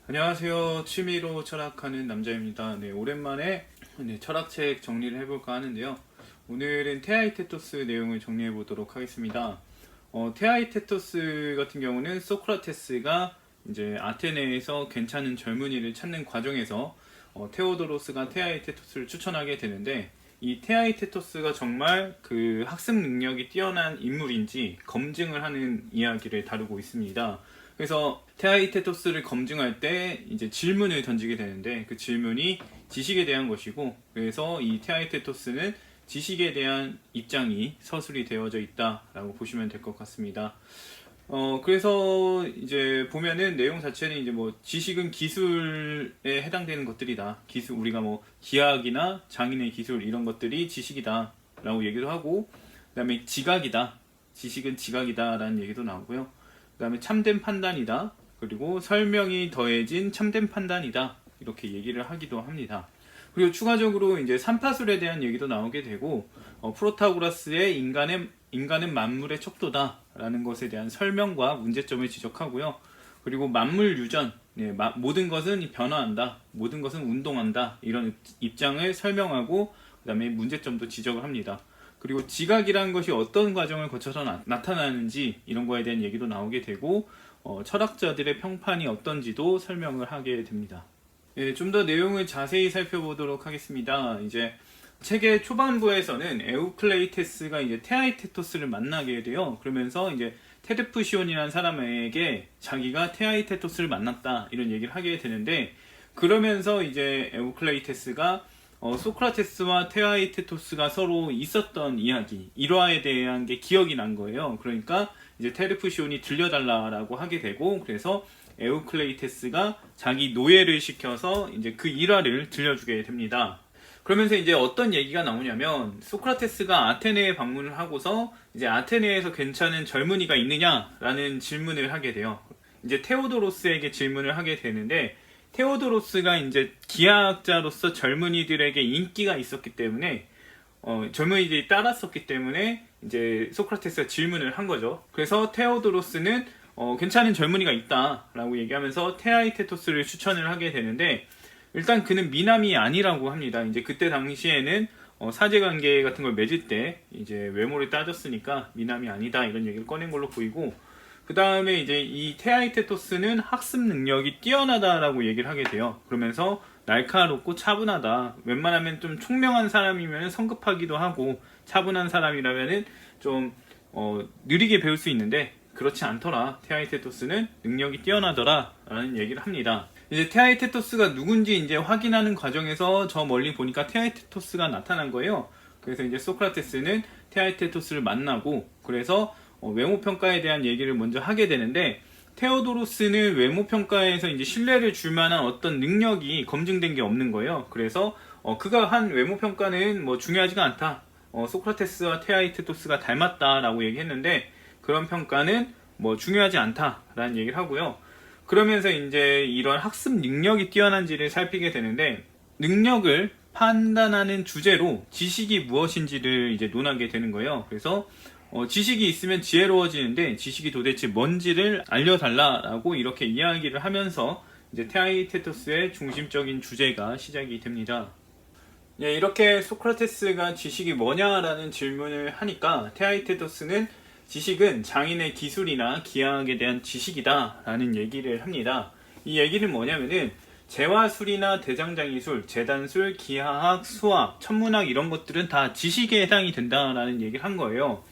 안녕하세요. 취미로 철학하는 남자입니다. 네, 오랜만에 철학책 정리를 해볼까 하는데요. 오늘은 테아이테토스 내용을 정리해 보도록 하겠습니다. 테아이테토스 같은 경우는 소크라테스가 이제 아테네에서 괜찮은 젊은이를 찾는 과정에서 테오도로스가 테아이테토스를 추천하게 되는데, 이 테아이테토스가 정말 그 학습 능력이 뛰어난 인물인지 검증을 하는 이야기를 다루고 있습니다. 그래서 테아이테토스를 검증할 때 이제 질문을 던지게 되는데, 그 질문이 지식에 대한 것이고, 그래서 이 테아이테토스는 지식에 대한 입장이 서술이 되어져 있다라고 보시면 될 것 같습니다. 그래서 이제 보면은 내용 자체는 이제 뭐 지식은 기술에 해당되는 것들이다. 기술, 우리가 뭐 기하학이나 장인의 기술 이런 것들이 지식이다 라고 얘기도 하고, 그 다음에 지각이다. 지식은 지각이다 라는 얘기도 나오고요. 그 다음에 참된 판단이다. 그리고 설명이 더해진 참된 판단이다. 이렇게 얘기를 하기도 합니다. 그리고 추가적으로 이제 삼파술에 대한 얘기도 나오게 되고, 프로타고라스의 인간은 만물의 척도다 라는 것에 대한 설명과 문제점을 지적하고요. 그리고 만물 유전, 모든 것은 변화한다, 모든 것은 운동한다, 이런 입장을 설명하고, 그 다음에 문제점도 지적을 합니다. 그리고 지각이라는 것이 어떤 과정을 거쳐서 나타나는지 이런 거에 대한 얘기도 나오게 되고, 철학자들의 평판이 어떤지도 설명을 하게 됩니다. 좀 더 내용을 자세히 살펴보도록 하겠습니다. 이제 책의 초반부에서는 에우클레이테스가 이제 테아이테토스를 만나게 돼요. 그러면서 이제 테르푸시온이라는 사람에게 자기가 테아이테토스를 만났다 이런 얘기를 하게 되는데, 그러면서 이제 에우클레이테스가 소크라테스와 테아이테토스가 서로 있었던 이야기, 일화에 대한 게 기억이 난 거예요. 그러니까 이제 테르푸시온이 들려달라라고 하게 되고, 그래서 에우클레이테스가 자기 노예를 시켜서 이제 그 일화를 들려주게 됩니다. 그러면서 이제 어떤 얘기가 나오냐면, 소크라테스가 아테네에 방문을 하고서 이제 아테네에서 괜찮은 젊은이가 있느냐라는 질문을 하게 돼요. 이제 테오도로스에게 질문을 하게 되는데, 테오도로스가 이제 기하학자로서 젊은이들에게 인기가 있었기 때문에, 젊은이들이 따랐었기 때문에 이제 소크라테스가 질문을 한 거죠. 그래서 테오도로스는 괜찮은 젊은이가 있다라고 얘기하면서 테아이테토스를 추천을 하게 되는데, 일단 그는 미남이 아니라고 합니다. 이제 그때 당시에는 사제관계 같은 걸 맺을 때 이제 외모를 따졌으니까 미남이 아니다 이런 얘기를 꺼낸 걸로 보이고, 그 다음에 이제 이 테아이테토스는 학습 능력이 뛰어나다라고 얘기를 하게 돼요. 그러면서 날카롭고 차분하다. 웬만하면 좀 총명한 사람이면 성급하기도 하고, 차분한 사람이라면은 좀 느리게 배울 수 있는데 그렇지 않더라. 테아이테토스는 능력이 뛰어나더라 라는 얘기를 합니다. 이제 테아이테토스가 누군지 이제 확인하는 과정에서 저 멀리 보니까 테아이테토스가 나타난 거예요. 그래서 이제 소크라테스는 테아이테토스를 만나고, 그래서 외모 평가에 대한 얘기를 먼저 하게 되는데, 테오도로스는 외모 평가에서 이제 신뢰를 줄 만한 어떤 능력이 검증된 게 없는 거예요. 그래서 그가 한 외모 평가는 뭐 중요하지가 않다. 소크라테스와 테아이테토스가 닮았다라고 얘기했는데, 그런 평가는 뭐 중요하지 않다라는 얘기를 하고요. 그러면서 이제 이런 학습 능력이 뛰어난지를 살피게 되는데, 능력을 판단하는 주제로 지식이 무엇인지를 이제 논하게 되는 거예요. 그래서 지식이 있으면 지혜로워지는데 지식이 도대체 뭔지를 알려달라라고 이렇게 이야기를 하면서 이제 테아이테토스의 중심적인 주제가 시작이 됩니다. 이렇게 소크라테스가 지식이 뭐냐라는 질문을 하니까, 테아이테토스는 지식은 장인의 기술이나 기하학에 대한 지식이다 라는 얘기를 합니다. 이 얘기는 뭐냐면은 재화술이나 대장장이술, 재단술, 기하학, 수학, 천문학 이런 것들은 다 지식에 해당이 된다라는 얘기를 한 거예요.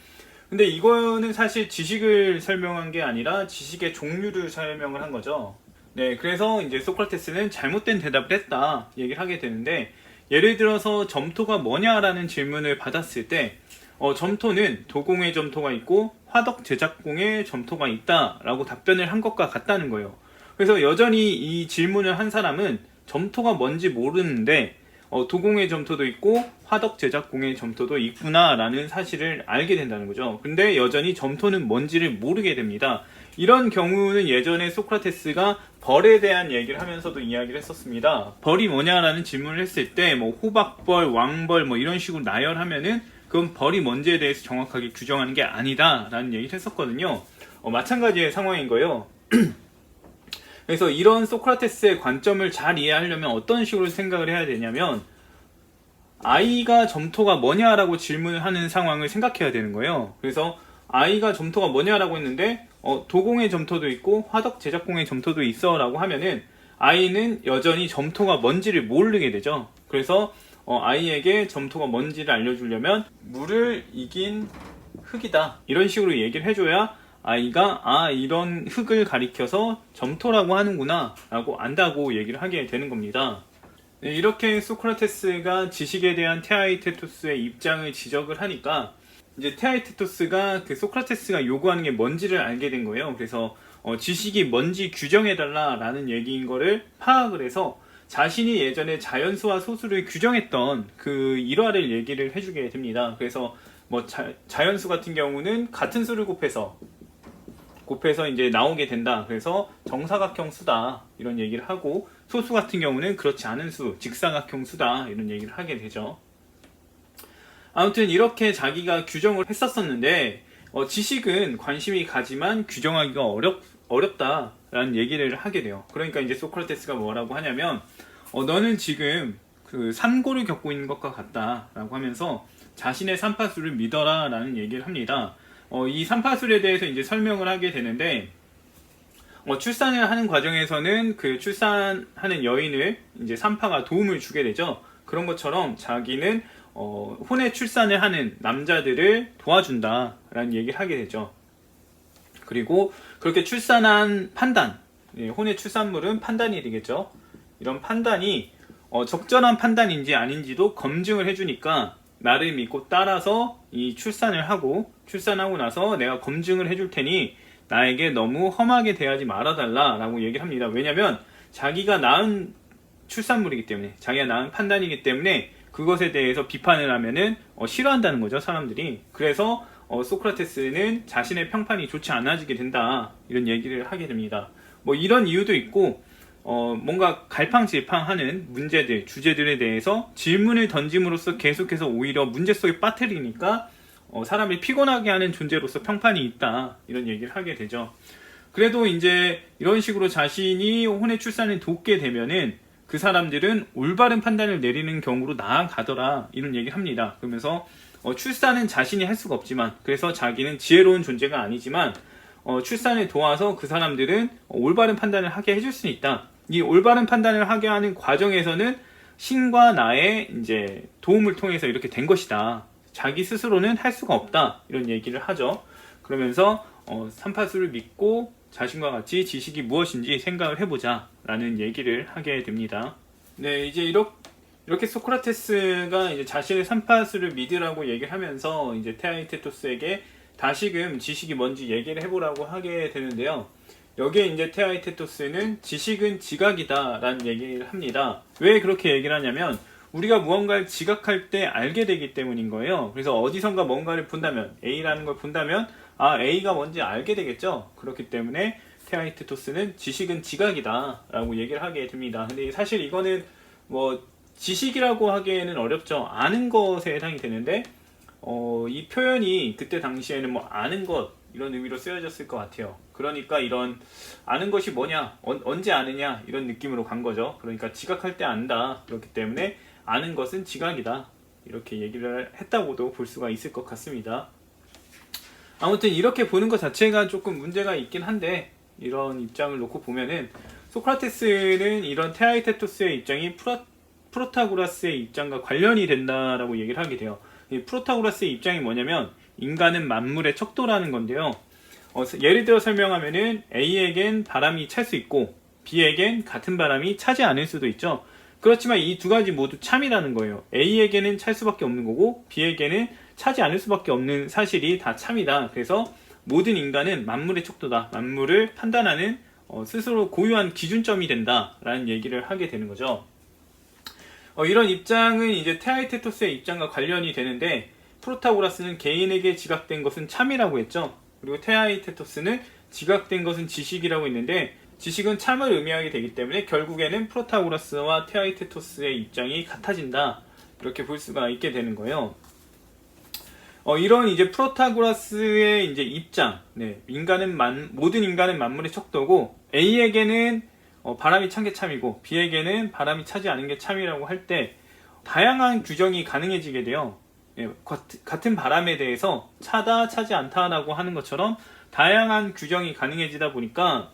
근데 이거는 사실 지식을 설명한 게 아니라 지식의 종류를 설명을 한 거죠. 네, 그래서 이제 소크라테스는 잘못된 대답을 했다 얘기를 하게 되는데, 예를 들어서 점토가 뭐냐라는 질문을 받았을 때, 점토는 도공의 점토가 있고 화덕 제작공의 점토가 있다라고 답변을 한 것과 같다는 거예요. 그래서 여전히 이 질문을 한 사람은 점토가 뭔지 모르는데 도공의 점토도 있고 화덕 제작공의 점토도 있구나라는 사실을 알게 된다는 거죠. 근데 여전히 점토는 뭔지를 모르게 됩니다. 이런 경우는 예전에 소크라테스가 벌에 대한 얘기를 하면서도 이야기를 했었습니다. 벌이 뭐냐라는 질문을 했을 때 뭐 호박벌, 왕벌 뭐 이런 식으로 나열하면은 그건 벌이 뭔지에 대해서 정확하게 규정하는 게 아니다 라는 얘기를 했었거든요. 마찬가지의 상황인 거예요. 그래서 이런 소크라테스의 관점을 잘 이해하려면 어떤 식으로 생각을 해야 되냐면, 아이가 점토가 뭐냐라고 질문을 하는 상황을 생각해야 되는 거예요. 그래서 아이가 점토가 뭐냐라고 했는데 도공의 점토도 있고 화덕 제작공의 점토도 있어 라고 하면은 아이는 여전히 점토가 뭔지를 모르게 되죠. 그래서 아이에게 점토가 뭔지를 알려주려면 물을 이긴 흙이다 이런 식으로 얘기를 해줘야 아이가 이런 흙을 가리켜서 점토라고 하는구나 라고 안다고 얘기를 하게 되는 겁니다. 네, 이렇게 소크라테스가 지식에 대한 테아이테토스의 입장을 지적을 하니까 이제 테아이테토스가 그 소크라테스가 요구하는 게 뭔지를 알게 된 거예요. 그래서 지식이 뭔지 규정해달라 라는 얘기인 거를 파악을 해서 자신이 예전에 자연수와 소수를 규정했던 그 일화를 얘기를 해주게 됩니다. 그래서 뭐 자연수 같은 경우는 같은 수를 곱해서 이제 나오게 된다. 그래서 정사각형 수다 이런 얘기를 하고, 소수 같은 경우는 그렇지 않은 수, 직사각형 수다 이런 얘기를 하게 되죠. 아무튼 이렇게 자기가 규정을 했었었는데 지식은 관심이 가지만 규정하기가 어렵다라는 얘기를 하게 돼요. 그러니까 이제 소크라테스가 뭐라고 하냐면 너는 지금 그 산고를 겪고 있는 것과 같다라고 하면서 자신의 산파수를 믿어라 라는 얘기를 합니다. 이 산파술에 대해서 이제 설명을 하게 되는데, 출산을 하는 과정에서는 그 출산하는 여인을 이제 산파가 도움을 주게 되죠. 그런 것처럼 자기는 혼의 출산을 하는 남자들을 도와준다라는 얘기를 하게 되죠. 그리고 그렇게 출산한 판단, 혼의 출산물은 판단이 되겠죠. 이런 판단이 적절한 판단인지 아닌지도 검증을 해주니까 나를 믿고 따라서 이 출산하고 나서 내가 검증을 해줄 테니 나에게 너무 험하게 대하지 말아달라 라고 얘기를 합니다. 왜냐면 자기가 낳은 출산물이기 때문에, 자기가 낳은 판단이기 때문에 그것에 대해서 비판을 하면은 싫어한다는 거죠, 사람들이. 그래서 소크라테스는 자신의 평판이 좋지 않아지게 된다 이런 얘기를 하게 됩니다. 뭐 이런 이유도 있고, 뭔가 갈팡질팡하는 문제들, 주제들에 대해서 질문을 던짐으로써 계속해서 오히려 문제 속에 빠뜨리니까 사람을 피곤하게 하는 존재로서 평판이 있다 이런 얘기를 하게 되죠. 그래도 이제 이런 식으로 자신이 혼의 출산을 돕게 되면은 그 사람들은 올바른 판단을 내리는 경우로 나아가더라 이런 얘기를 합니다. 그러면서 출산은 자신이 할 수가 없지만, 그래서 자기는 지혜로운 존재가 아니지만 출산을 도와서 그 사람들은 올바른 판단을 하게 해줄 수 있다. 이 올바른 판단을 하게 하는 과정에서는 신과 나의 이제 도움을 통해서 이렇게 된 것이다. 자기 스스로는 할 수가 없다. 이런 얘기를 하죠. 그러면서 삼파수를 믿고 자신과 같이 지식이 무엇인지 생각을 해보자 라는 얘기를 하게 됩니다. 네, 이제 이렇게 소크라테스가 이제 자신의 삼파수를 믿으라고 얘기를 하면서 이제 테아이테토스에게 다시금 지식이 뭔지 얘기를 해보라고 하게 되는데요. 여기에 이제 테아이테토스는 지식은 지각이다 라는 얘기를 합니다. 왜 그렇게 얘기를 하냐면 우리가 무언가를 지각할 때 알게 되기 때문인 거예요. 그래서 어디선가 뭔가를 본다면, A라는 걸 본다면 A가 뭔지 알게 되겠죠. 그렇기 때문에 테아이테토스는 지식은 지각이다 라고 얘기를 하게 됩니다. 근데 사실 이거는 뭐 지식이라고 하기에는 어렵죠. 아는 것에 해당이 되는데 이 표현이 그때 당시에는 뭐 아는 것 이런 의미로 쓰여졌을 것 같아요. 그러니까 이런 아는 것이 뭐냐, 언제 아느냐 이런 느낌으로 간 거죠. 그러니까 지각할 때 안다. 그렇기 때문에 아는 것은 지각이다. 이렇게 얘기를 했다고도 볼 수가 있을 것 같습니다. 아무튼 이렇게 보는 것 자체가 조금 문제가 있긴 한데, 이런 입장을 놓고 보면은 소크라테스는 이런 테아이테토스의 입장이 프로타고라스의 입장과 관련이 된다라고 얘기를 하게 돼요. 이 프로타고라스의 입장이 뭐냐면 인간은 만물의 척도라는 건데요. 예를 들어 설명하면은 A에겐 바람이 찰 수 있고 B에겐 같은 바람이 차지 않을 수도 있죠. 그렇지만 이 두 가지 모두 참이라는 거예요. A에게는 찰 수밖에 없는 거고 B에게는 차지 않을 수밖에 없는 사실이 다 참이다. 그래서 모든 인간은 만물의 척도다. 만물을 판단하는 스스로 고유한 기준점이 된다라는 얘기를 하게 되는 거죠. 이런 입장은 이제 테아이테토스의 입장과 관련이 되는데, 프로타고라스는 개인에게 지각된 것은 참이라고 했죠. 그리고 테아이테토스는 지각된 것은 지식이라고 했는데, 지식은 참을 의미하게 되기 때문에 결국에는 프로타고라스와 테아이테토스의 입장이 같아진다. 이렇게 볼 수가 있게 되는 거예요. 이런 이제 프로타고라스의 이제 입장, 모든 인간은 만물의 척도고 A에게는 바람이 찬 게 참이고 B에게는 바람이 차지 않은 게 참이라고 할 때 다양한 규정이 가능해지게 돼요. 예, 같은 바람에 대해서 차다, 차지 않다라고 하는 것처럼 다양한 규정이 가능해지다 보니까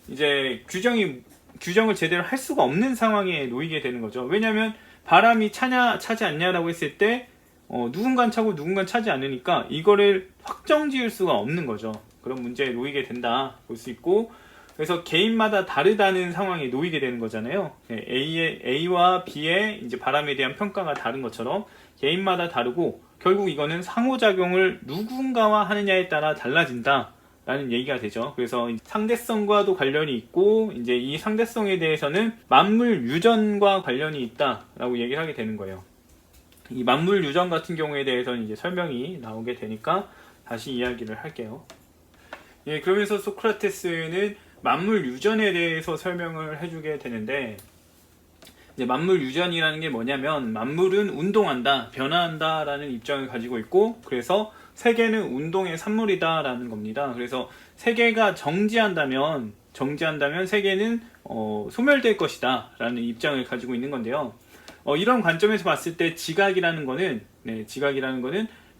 이제 규정을 제대로 할 수가 없는 상황에 놓이게 되는 거죠. 왜냐하면 바람이 차냐, 차지 않냐라고 했을 때 누군가는 차고 누군가는 차지 않으니까 이거를 확정 지을 수가 없는 거죠. 그런 문제에 놓이게 된다 볼 수 있고, 그래서 개인마다 다르다는 상황에 놓이게 되는 거잖아요. A와 B의 이제 바람에 대한 평가가 다른 것처럼 개인마다 다르고 결국 이거는 상호작용을 누군가와 하느냐에 따라 달라진다 라는 얘기가 되죠. 그래서 상대성과도 관련이 있고 이제 이 상대성에 대해서는 만물 유전과 관련이 있다라고 얘기를 하게 되는 거예요. 이 만물 유전 같은 경우에 대해서는 이제 설명이 나오게 되니까 다시 이야기를 할게요. 예, 그러면서 소크라테스는 만물 유전에 대해서 설명을 해주게 되는데, 이제 만물 유전이라는 게 뭐냐면 만물은 운동한다, 변화한다 라는 입장을 가지고 있고, 그래서 세계는 운동의 산물이다 라는 겁니다. 그래서 세계가 정지한다면 세계는 소멸될 것이다 라는 입장을 가지고 있는 건데요. 이런 관점에서 봤을 때 지각이라는 거는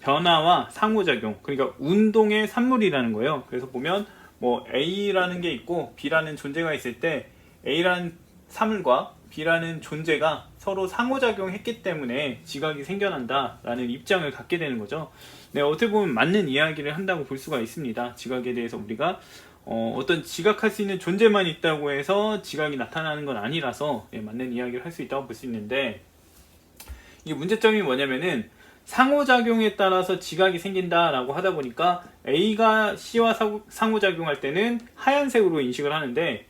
변화와 상호작용, 그러니까 운동의 산물이라는 거예요. 그래서 보면 뭐 A라는 게 있고 B라는 존재가 있을 때 A라는 사물과 B라는 존재가 서로 상호작용했기 때문에 지각이 생겨난다라는 입장을 갖게 되는 거죠. 네, 어떻게 보면 맞는 이야기를 한다고 볼 수가 있습니다. 지각에 대해서 우리가 어떤 지각할 수 있는 존재만 있다고 해서 지각이 나타나는 건 아니라서 맞는 이야기를 할 수 있다고 볼 수 있는데, 이 문제점이 뭐냐면은 상호작용에 따라서 지각이 생긴다라고 하다 보니까 A가 C와 상호작용할 때는 하얀색으로 인식을 하는데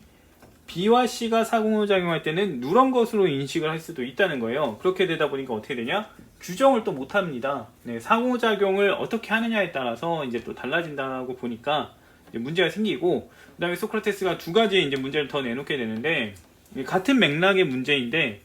B와 C가 상호작용할 때는 누런 것으로 인식을 할 수도 있다는 거예요. 그렇게 되다 보니까 어떻게 되냐? 규정을 또 못합니다. 네, 상호작용을 어떻게 하느냐에 따라서 이제 또 달라진다고 보니까 이제 문제가 생기고, 그 다음에 소크라테스가 두 가지의 이제 문제를 더 내놓게 되는데, 같은 맥락의 문제인데,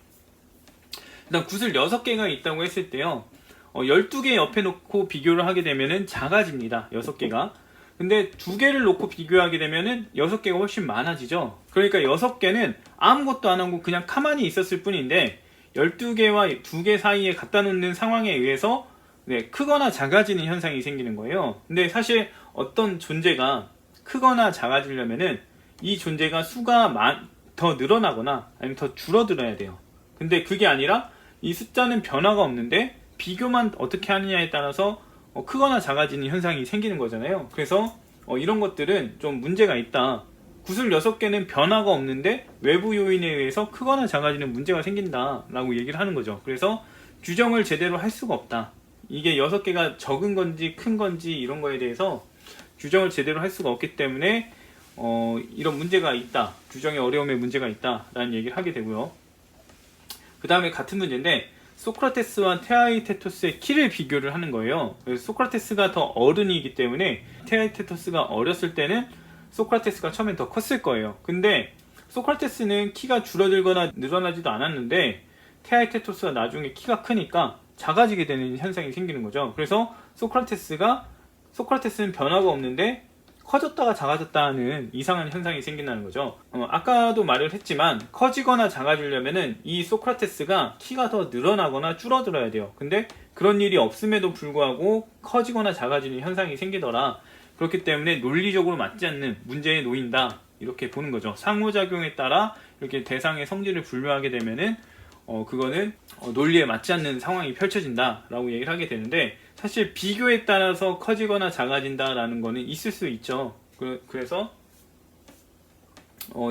일단 구슬 6개가 있다고 했을 때요, 12개 옆에 놓고 비교를 하게 되면은 작아집니다. 6개가. 근데 2개를 놓고 비교하게 되면은 6개가 훨씬 많아지죠. 그러니까 6개는 아무것도 안 하고 그냥 가만히 있었을 뿐인데 12개와 2개 사이에 갖다 놓는 상황에 의해서 크거나 작아지는 현상이 생기는 거예요. 근데 사실 어떤 존재가 크거나 작아지려면은 이 존재가 수가 더 늘어나거나 아니면 더 줄어들어야 돼요. 근데 그게 아니라 이 숫자는 변화가 없는데 비교만 어떻게 하느냐에 따라서 크거나 작아지는 현상이 생기는 거잖아요. 그래서 이런 것들은 좀 문제가 있다. 구슬 6개는 변화가 없는데 외부 요인에 의해서 크거나 작아지는 문제가 생긴다 라고 얘기를 하는 거죠. 그래서 규정을 제대로 할 수가 없다. 이게 6개가 적은 건지 큰 건지 이런 거에 대해서 규정을 제대로 할 수가 없기 때문에 이런 문제가 있다. 규정의 어려움에 문제가 있다 라는 얘기를 하게 되고요. 그 다음에 같은 문제인데 소크라테스와 테아이테토스의 키를 비교를 하는 거예요. 그래서 소크라테스가 더 어른이기 때문에 테아이테토스가 어렸을 때는 소크라테스가 처음엔 더 컸을 거예요. 근데 소크라테스는 키가 줄어들거나 늘어나지도 않았는데 테아이테토스가 나중에 키가 크니까 작아지게 되는 현상이 생기는 거죠. 그래서 소크라테스는 변화가 없는데 커졌다가 작아졌다는 이상한 현상이 생긴다는 거죠. 아까도 말을 했지만 커지거나 작아지려면은 이 소크라테스가 키가 더 늘어나거나 줄어들어야 돼요. 근데 그런 일이 없음에도 불구하고 커지거나 작아지는 현상이 생기더라. 그렇기 때문에 논리적으로 맞지 않는 문제에 놓인다. 이렇게 보는 거죠. 상호작용에 따라 이렇게 대상의 성질을 분류하게 되면은 그거는 논리에 맞지 않는 상황이 펼쳐진다라고 얘기를 하게 되는데, 사실 비교에 따라서 커지거나 작아진다라는 거는 있을 수 있죠. 그래서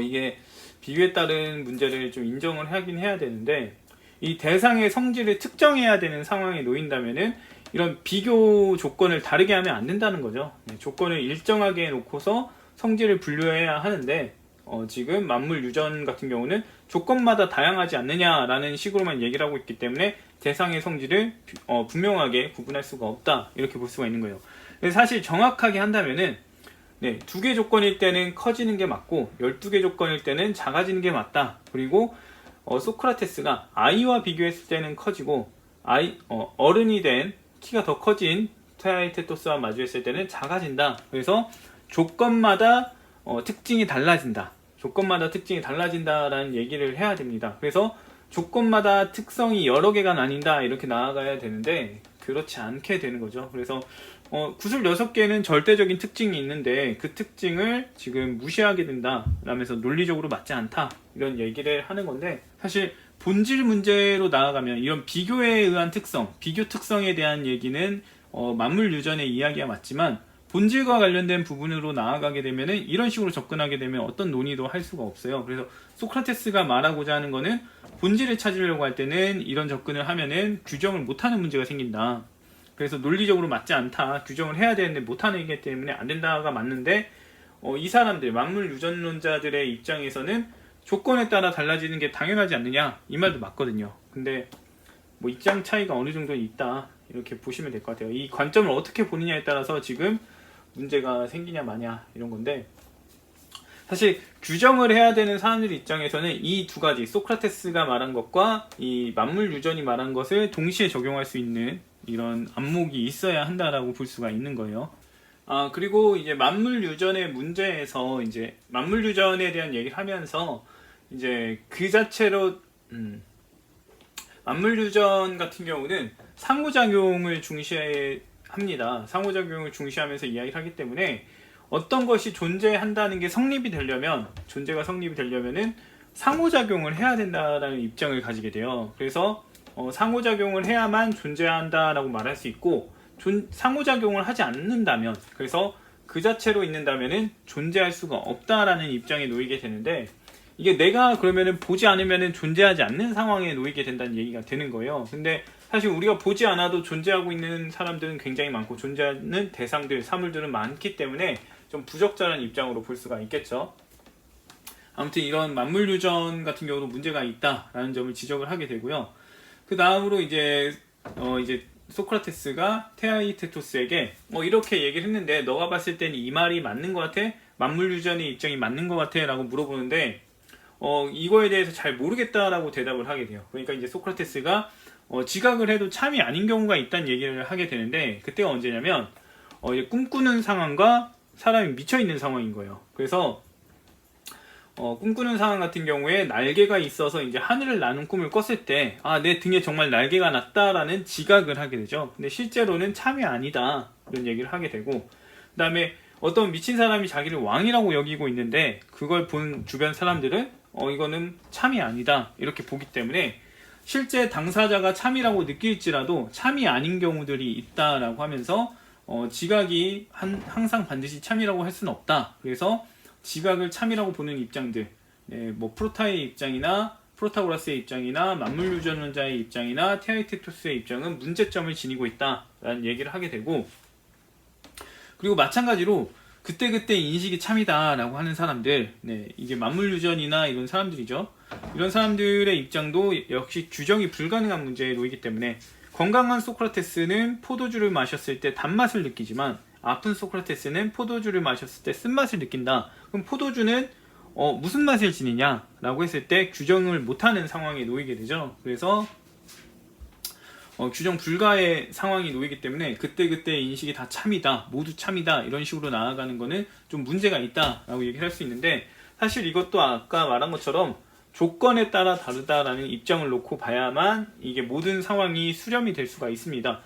이게 비교에 따른 문제를 좀 인정을 하긴 해야 되는데, 이 대상의 성질을 특정해야 되는 상황에 놓인다면은 이런 비교 조건을 다르게 하면 안 된다는 거죠. 조건을 일정하게 놓고서 성질을 분류해야 하는데 지금 만물 유전 같은 경우는 조건마다 다양하지 않느냐라는 식으로만 얘기를 하고 있기 때문에 대상의 성질을 분명하게 구분할 수가 없다, 이렇게 볼 수가 있는 거예요. 사실 정확하게 한다면은 2개 조건일 때는 커지는 게 맞고 12개 조건일 때는 작아지는 게 맞다. 그리고 소크라테스가 아이와 비교했을 때는 커지고 어른이 된 키가 더 커진 테아이테토스와 마주했을 때는 작아진다. 그래서 조건마다 특징이 달라진다. 조건마다 특징이 달라진다라는 얘기를 해야 됩니다. 그래서 조건마다 특성이 여러 개가 나뉜다 이렇게 나아가야 되는데 그렇지 않게 되는 거죠. 그래서 구슬 6개는 절대적인 특징이 있는데 그 특징을 지금 무시하게 된다 라면서 논리적으로 맞지 않다 이런 얘기를 하는 건데, 사실 본질 문제로 나아가면 이런 비교에 의한 특성, 비교 특성에 대한 얘기는 만물 유전의 이야기가 맞지만 본질과 관련된 부분으로 나아가게 되면은 이런 식으로 접근하게 되면 어떤 논의도 할 수가 없어요. 그래서 소크라테스가 말하고자 하는 거는 본질을 찾으려고 할 때는 이런 접근을 하면은 규정을 못하는 문제가 생긴다. 그래서 논리적으로 맞지 않다. 규정을 해야 되는데 못하는 게 때문에 안 된다가 맞는데, 이 사람들, 만물 유전론자들의 입장에서는 조건에 따라 달라지는 게 당연하지 않느냐 이 말도 맞거든요. 근데 뭐 입장 차이가 어느 정도 있다 이렇게 보시면 될 것 같아요. 이 관점을 어떻게 보느냐에 따라서 지금 문제가 생기냐 마냐 이런 건데, 사실 규정을 해야 되는 사람들 입장에서는 이 두 가지, 소크라테스가 말한 것과 이 만물 유전이 말한 것을 동시에 적용할 수 있는 이런 안목이 있어야 한다라고 볼 수가 있는 거예요. 그리고 이제 만물 유전의 문제에서 이제 만물 유전에 대한 얘기를 하면서 이제 그 자체로 만물 유전 같은 경우는 상호작용을 중시합니다. 상호작용을 중시하면서 이야기를 하기 때문에 어떤 것이 존재한다는 게 성립이 되려면, 존재가 성립이 되려면은 상호작용을 해야 된다라는 입장을 가지게 돼요. 그래서 상호작용을 해야만 존재한다라고 말할 수 있고, 상호작용을 하지 않는다면, 그래서 그 자체로 있는다면은 존재할 수가 없다라는 입장에 놓이게 되는데, 이게 내가 그러면은 보지 않으면은 존재하지 않는 상황에 놓이게 된다는 얘기가 되는 거예요. 근데 사실 우리가 보지 않아도 존재하고 있는 사람들은 굉장히 많고 존재하는 대상들, 사물들은 많기 때문에 좀 부적절한 입장으로 볼 수가 있겠죠. 아무튼 이런 만물 유전 같은 경우도 문제가 있다라는 점을 지적을 하게 되고요. 그 다음으로 이제 소크라테스가 테아이테토스에게 이렇게 얘기를 했는데 너가 봤을 때는 이 말이 맞는 것 같아? 만물 유전의 입장이 맞는 것 같아? 라고 물어보는데 이거에 대해서 잘 모르겠다라고 대답을 하게 돼요. 그러니까 이제 소크라테스가 지각을 해도 참이 아닌 경우가 있다는 얘기를 하게 되는데, 그때가 언제냐면 이제 꿈꾸는 상황과 사람이 미쳐있는 상황인 거예요. 그래서 꿈꾸는 상황 같은 경우에 날개가 있어서 이제 하늘을 나는 꿈을 꿨을 때 내 등에 정말 날개가 났다라는 지각을 하게 되죠. 근데 실제로는 참이 아니다 이런 얘기를 하게 되고, 그 다음에 어떤 미친 사람이 자기를 왕이라고 여기고 있는데 그걸 본 주변 사람들은 이거는 참이 아니다 이렇게 보기 때문에 실제 당사자가 참이라고 느낄지라도 참이 아닌 경우들이 있다라고 하면서 지각이 항상 반드시 참이라고 할 수는 없다. 그래서 지각을 참이라고 보는 입장들, 뭐 프로타의 입장이나 프로타고라스의 입장이나 만물 유전론자의 입장이나 테아이테토스의 입장은 문제점을 지니고 있다라는 얘기를 하게 되고, 그리고 마찬가지로 그때그때 인식이 참이다라고 하는 사람들, 이게 만물 유전이나 이런 사람들이죠. 이런 사람들의 입장도 역시 규정이 불가능한 문제에 놓이기 때문에 건강한 소크라테스는 포도주를 마셨을 때 단맛을 느끼지만 아픈 소크라테스는 포도주를 마셨을 때 쓴맛을 느낀다. 그럼 포도주는 무슨 맛을 지니냐 라고 했을 때 규정을 못하는 상황에 놓이게 되죠. 그래서 규정 불가의 상황이 놓이기 때문에 그때그때 인식이 다 참이다, 모두 참이다 이런 식으로 나아가는 거는 좀 문제가 있다 라고 얘기를 할 수 있는데, 사실 이것도 아까 말한 것처럼 조건에 따라 다르다라는 입장을 놓고 봐야만 이게 모든 상황이 수렴이 될 수가 있습니다.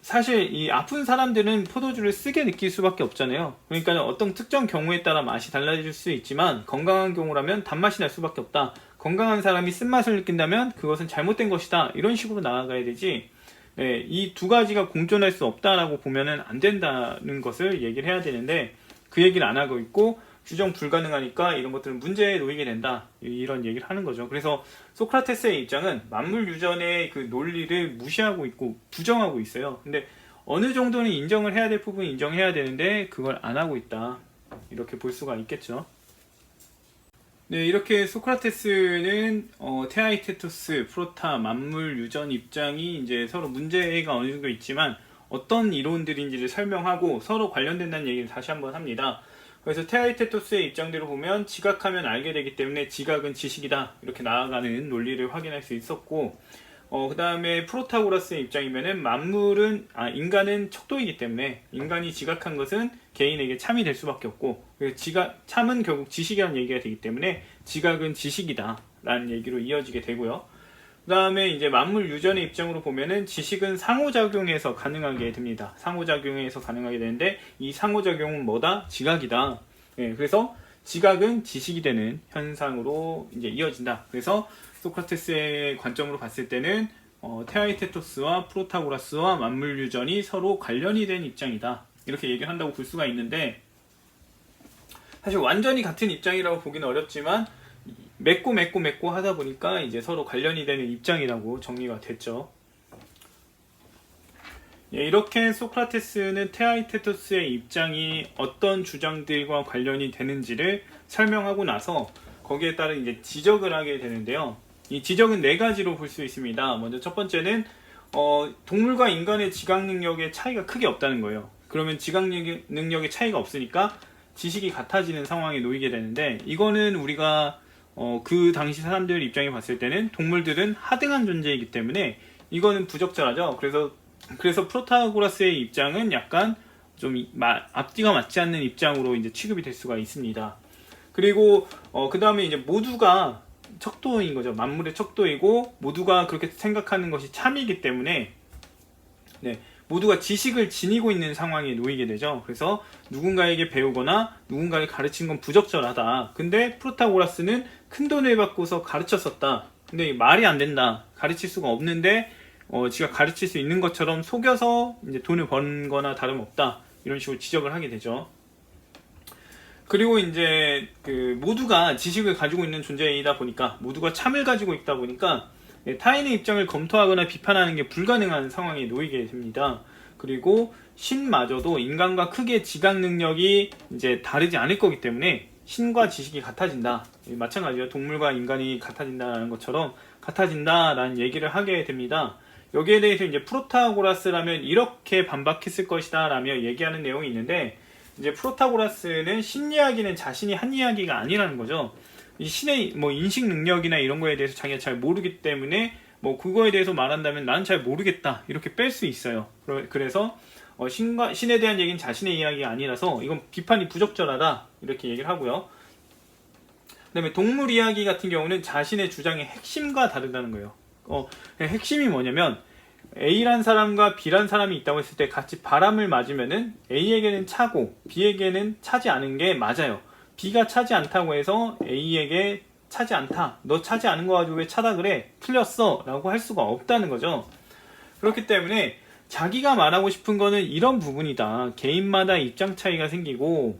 사실 이 아픈 사람들은 포도주를 쓰게 느낄 수밖에 없잖아요. 그러니까 어떤 특정 경우에 따라 맛이 달라질 수 있지만 건강한 경우라면 단맛이 날 수밖에 없다. 건강한 사람이 쓴맛을 느낀다면 그것은 잘못된 것이다. 이런 식으로 나아가야 되지, 이 두 가지가 공존할 수 없다라고 보면은 안 된다는 것을 얘기를 해야 되는데 그 얘기를 안 하고 있고, 규정 불가능하니까 이런 것들은 문제에 놓이게 된다 이런 얘기를 하는 거죠. 그래서 소크라테스의 입장은 만물 유전의 그 논리를 무시하고 있고 부정하고 있어요. 근데 어느 정도는 인정을 해야 될 부분은 인정해야 되는데 그걸 안 하고 있다 이렇게 볼 수가 있겠죠. 이렇게 소크라테스는 테아이테토스, 프로타, 만물 유전 입장이 이제 서로 문제가 어느 정도 있지만 어떤 이론들인지를 설명하고 서로 관련된다는 얘기를 다시 한번 합니다. 그래서 테아이테토스의 입장대로 보면 지각하면 알게 되기 때문에 지각은 지식이다 이렇게 나아가는 논리를 확인할 수 있었고, 그 다음에 프로타고라스의 입장이면은 인간은 척도이기 때문에 인간이 지각한 것은 개인에게 참이 될 수밖에 없고, 참은 결국 지식이라는 얘기가 되기 때문에 지각은 지식이다 라는 얘기로 이어지게 되고요. 그 다음에 이제 만물 유전의 입장으로 보면은 지식은 상호작용에서 가능하게 됩니다. 상호작용에서 가능하게 되는데, 이 상호작용은 뭐다? 지각이다. 그래서 지각은 지식이 되는 현상으로 이제 이어진다. 그래서 소크라테스의 관점으로 봤을 때는 테아이테토스와 프로타고라스와 만물 유전이 서로 관련이 된 입장이다. 이렇게 얘기를 한다고 볼 수가 있는데, 사실 완전히 같은 입장이라고 보기는 어렵지만 맺고 하다 보니까 이제 서로 관련이 되는 입장이라고 정리가 됐죠. 이렇게 소크라테스는 테아이테토스의 입장이 어떤 주장들과 관련이 되는지를 설명하고 나서 거기에 따른 이제 지적을 하게 되는데요. 이 지적은 네 가지로 볼 수 있습니다. 먼저 첫 번째는 동물과 인간의 지각 능력의 차이가 크게 없다는 거예요. 그러면 지각 능력의 차이가 없으니까 지식이 같아지는 상황에 놓이게 되는데, 이거는 우리가 그 당시 사람들 입장에 봤을 때는 동물들은 하등한 존재이기 때문에 이거는 부적절하죠. 그래서 프로타고라스의 입장은 약간 좀 앞뒤가 맞지 않는 입장으로 이제 취급이 될 수가 있습니다. 그리고 그 다음에 이제 모두가 척도인 거죠. 만물의 척도이고 모두가 그렇게 생각하는 것이 참이기 때문에 모두가 지식을 지니고 있는 상황에 놓이게 되죠. 그래서 누군가에게 배우거나 누군가를 가르친 건 부적절하다. 근데 프로타고라스는 큰 돈을 받고서 가르쳤었다. 근데 말이 안 된다. 가르칠 수가 없는데 지가 가르칠 수 있는 것처럼 속여서 이제 돈을 번 거나 다름없다. 이런 식으로 지적을 하게 되죠. 그리고 이제 모두가 지식을 가지고 있는 존재이다 보니까, 모두가 참을 가지고 있다 보니까 타인의 입장을 검토하거나 비판하는 게 불가능한 상황에 놓이게 됩니다. 그리고 신마저도 인간과 크게 지각 능력이 이제 다르지 않을 거기 때문에 신과 지식이 같아진다. 마찬가지로 동물과 인간이 같아진다는 것처럼 같아진다라는 얘기를 하게 됩니다. 여기에 대해서 이제 프로타고라스라면 이렇게 반박했을 것이다 라며 얘기하는 내용이 있는데, 이제 프로타고라스는 신 이야기는 자신이 한 이야기가 아니라는 거죠. 이 신의 인식 능력이나 이런 거에 대해서 자기가 잘 모르기 때문에 그거에 대해서 말한다면 나는 잘 모르겠다 이렇게 뺄 수 있어요. 그래서 신에 대한 얘기는 자신의 이야기가 아니라서 이건 비판이 부적절하다 이렇게 얘기를 하고요. 그 다음에 동물 이야기 같은 경우는 자신의 주장의 핵심과 다르다는 거예요. 핵심이 뭐냐면 A란 사람과 B란 사람이 있다고 했을 때 같이 바람을 맞으면은 A에게는 차고 B에게는 차지 않은 게 맞아요. B가 차지 않다고 해서 A에게 차지 않다. 너 차지 않은 거 가지고 왜 차다 그래? 틀렸어. 라고 할 수가 없다는 거죠. 그렇기 때문에 자기가 말하고 싶은 거는 이런 부분이다. 개인마다 입장 차이가 생기고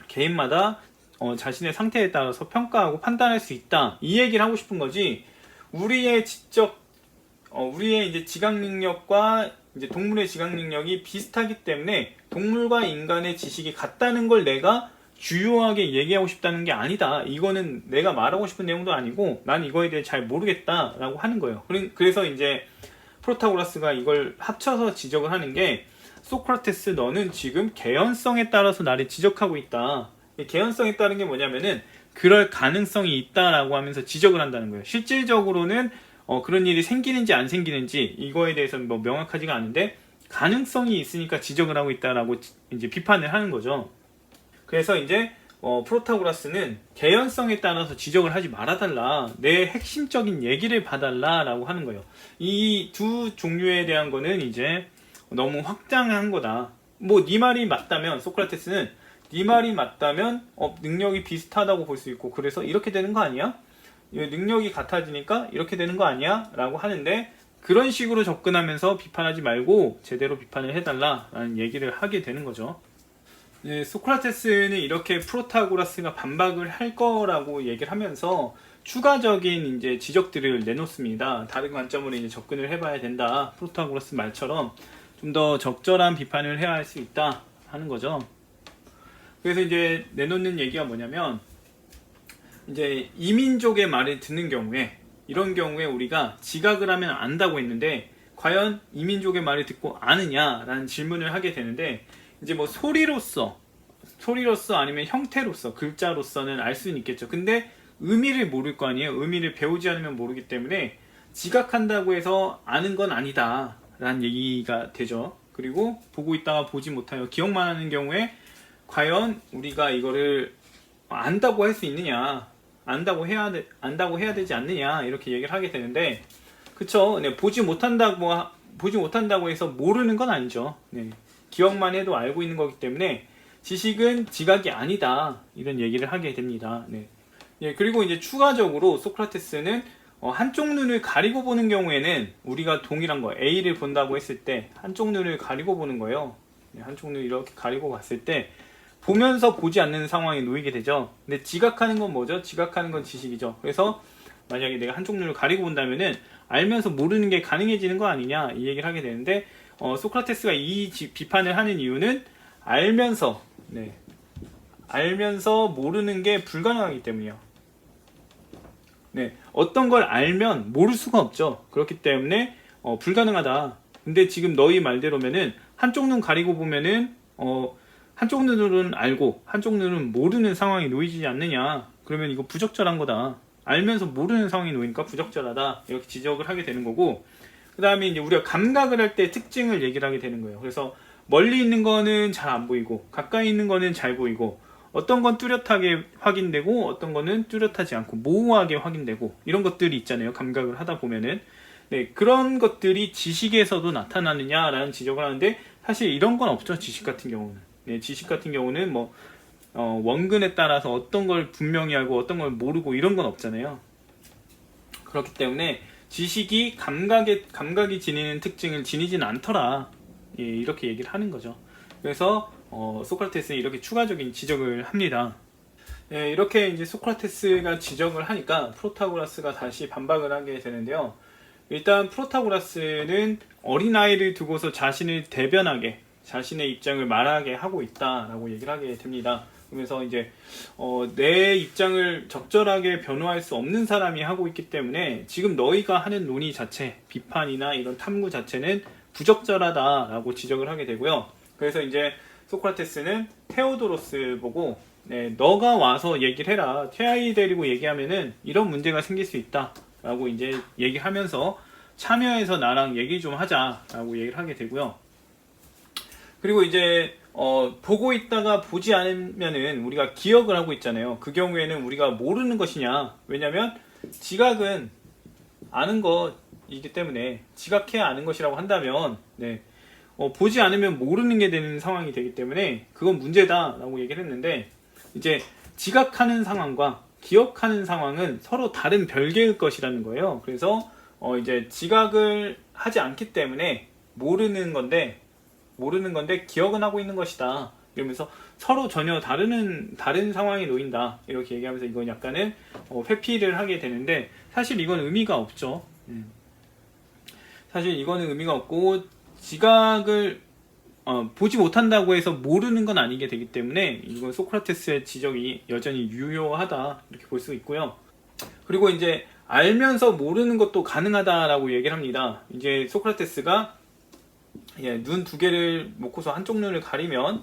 개인마다 자신의 상태에 따라서 평가하고 판단할 수 있다. 이 얘기를 하고 싶은 거지. 우리의 이제 지각 능력과 이제 동물의 지각 능력이 비슷하기 때문에 동물과 인간의 지식이 같다는 걸 내가 주요하게 얘기하고 싶다는 게 아니다. 이거는 내가 말하고 싶은 내용도 아니고 난 이거에 대해 잘 모르겠다라고 하는 거예요. 그래서 이제 프로타고라스가 이걸 합쳐서 지적을 하는 게, 소크라테스 너는 지금 개연성에 따라서 나를 지적하고 있다. 개연성에 따른 게 뭐냐면은 그럴 가능성이 있다라고 하면서 지적을 한다는 거예요. 실질적으로는 그런 일이 생기는지 안 생기는지 이거에 대해서는 명확하지가 않은데 가능성이 있으니까 지적을 하고 있다라고 이제 비판을 하는 거죠. 그래서 이제 프로타고라스는 개연성에 따라서 지적을 하지 말아달라. 내 핵심적인 얘기를 봐달라라고 하는 거예요. 이 두 종류에 대한 거는 이제 너무 확장한 거다. 네 말이 맞다면, 소크라테스는 네 말이 맞다면 능력이 비슷하다고 볼 수 있고 그래서 이렇게 되는 거 아니야? 능력이 같아지니까 이렇게 되는 거 아니야? 라고 하는데, 그런 식으로 접근하면서 비판하지 말고 제대로 비판을 해달라라는 얘기를 하게 되는 거죠. 소크라테스는 이렇게 프로타고라스가 반박을 할 거라고 얘기를 하면서 추가적인 이제 지적들을 내놓습니다. 다른 관점으로 이제 접근을 해봐야 된다. 프로타고라스 말처럼 좀 더 적절한 비판을 해야 할 수 있다 하는 거죠. 그래서 이제 내놓는 얘기가 뭐냐면, 이제 이민족의 말을 듣는 경우에, 이런 경우에 우리가 지각을 하면 안다고 했는데 과연 이민족의 말을 듣고 아느냐라는 질문을 하게 되는데, 이제 소리로서 아니면 형태로서, 글자로서는 알 수는 있겠죠. 근데 의미를 모를 거 아니에요. 의미를 배우지 않으면 모르기 때문에 지각한다고 해서 아는 건 아니다 라는 얘기가 되죠. 그리고 보고 있다가 보지 못하여 기억만 하는 경우에 과연 우리가 이거를 안다고 할 수 있느냐, 안다고 해야 되지 않느냐, 이렇게 얘기를 하게 되는데, 그쵸? 네, 보지 못한다고 해서 모르는 건 아니죠. 네, 기억만 해도 알고 있는 거기 때문에 지식은 지각이 아니다, 이런 얘기를 하게 됩니다. 네. 예, 그리고 이제 추가적으로 소크라테스는 한쪽 눈을 가리고 보는 경우에는 우리가 동일한 거 A를 본다고 했을 때 한쪽 눈을 가리고 보는 거예요. 네, 한쪽 눈을 이렇게 가리고 봤을 때 보면서 보지 않는 상황에 놓이게 되죠. 근데 지각하는 건 뭐죠? 지각하는 건 지식이죠. 그래서 만약에 내가 한쪽 눈을 가리고 본다면은 알면서 모르는 게 가능해지는 거 아니냐, 이 얘기를 하게 되는데, 소크라테스가 이 비판을 하는 이유는 알면서 모르는 게 불가능하기 때문이에요. 네, 어떤 걸 알면 모를 수가 없죠. 그렇기 때문에 불가능하다. 근데 지금 너희 말대로면은 한쪽 눈 가리고 보면은 한쪽 눈은 알고 한쪽 눈은 모르는 상황이 놓이지 않느냐, 그러면 이거 부적절한 거다. 알면서 모르는 상황이 놓이니까 부적절하다, 이렇게 지적을 하게 되는 거고, 그 다음에 이제 우리가 감각을 할 때 특징을 얘기를 하게 되는 거예요. 그래서 멀리 있는 거는 잘 안 보이고 가까이 있는 거는 잘 보이고, 어떤 건 뚜렷하게 확인되고 어떤 거는 뚜렷하지 않고 모호하게 확인되고, 이런 것들이 있잖아요, 감각을 하다 보면은. 네, 그런 것들이 지식에서도 나타나느냐라는 지적을 하는데, 사실 이런 건 없죠, 지식 같은 경우는. 네, 지식 같은 경우는 뭐 원근에 따라서 어떤 걸 분명히 알고 어떤 걸 모르고 이런 건 없잖아요. 그렇기 때문에 지식이 감각이 지니는 특징을 지니지는 않더라, 예, 이렇게 얘기를 하는 거죠. 그래서 소크라테스는 이렇게 추가적인 지적을 합니다. 예, 이렇게 이제 소크라테스가 지적을 하니까 프로타고라스가 다시 반박을 하게 되는데요. 일단 프로타고라스는 어린아이를 두고서 자신을 대변하게, 자신의 입장을 말하게 하고 있다라고 얘기를 하게 됩니다. 그러면서 이제 내 입장을 적절하게 변호할 수 없는 사람이 하고 있기 때문에 지금 너희가 하는 논의 자체, 비판이나 이런 탐구 자체는 부적절하다라고 지적을 하게 되고요. 그래서 이제 소크라테스는 테오도로스 보고, 네, 너가 와서 얘기를 해라. 태아이 데리고 얘기하면은 이런 문제가 생길 수 있다라고 이제 얘기하면서 참여해서 나랑 얘기 좀 하자라고 얘기를 하게 되고요. 그리고 이제 보고 있다가 보지 않으면은 우리가 기억을 하고 있잖아요. 그 경우에는 우리가 모르는 것이냐? 왜냐면 지각은 아는 것이기 때문에, 지각해야 아는 것이라고 한다면, 네, 보지 않으면 모르는 게 되는 상황이 되기 때문에 그건 문제다라고 얘기를 했는데, 이제 지각하는 상황과 기억하는 상황은 서로 다른 별개의 것이라는 거예요. 그래서 이제 지각을 하지 않기 때문에 모르는 건데 기억은 하고 있는 것이다, 이러면서 서로 전혀 다른 상황에 놓인다, 이렇게 얘기하면서 이건 약간은 회피를 하게 되는데, 사실 이건 의미가 없죠. 사실 이거는 의미가 없고, 지각을 보지 못한다고 해서 모르는 건 아니게 되기 때문에 이건 소크라테스의 지적이 여전히 유효하다, 이렇게 볼 수 있고요. 그리고 이제 알면서 모르는 것도 가능하다라고 얘기를 합니다. 이제 소크라테스가 눈 두 개를 놓고서 한쪽 눈을 가리면은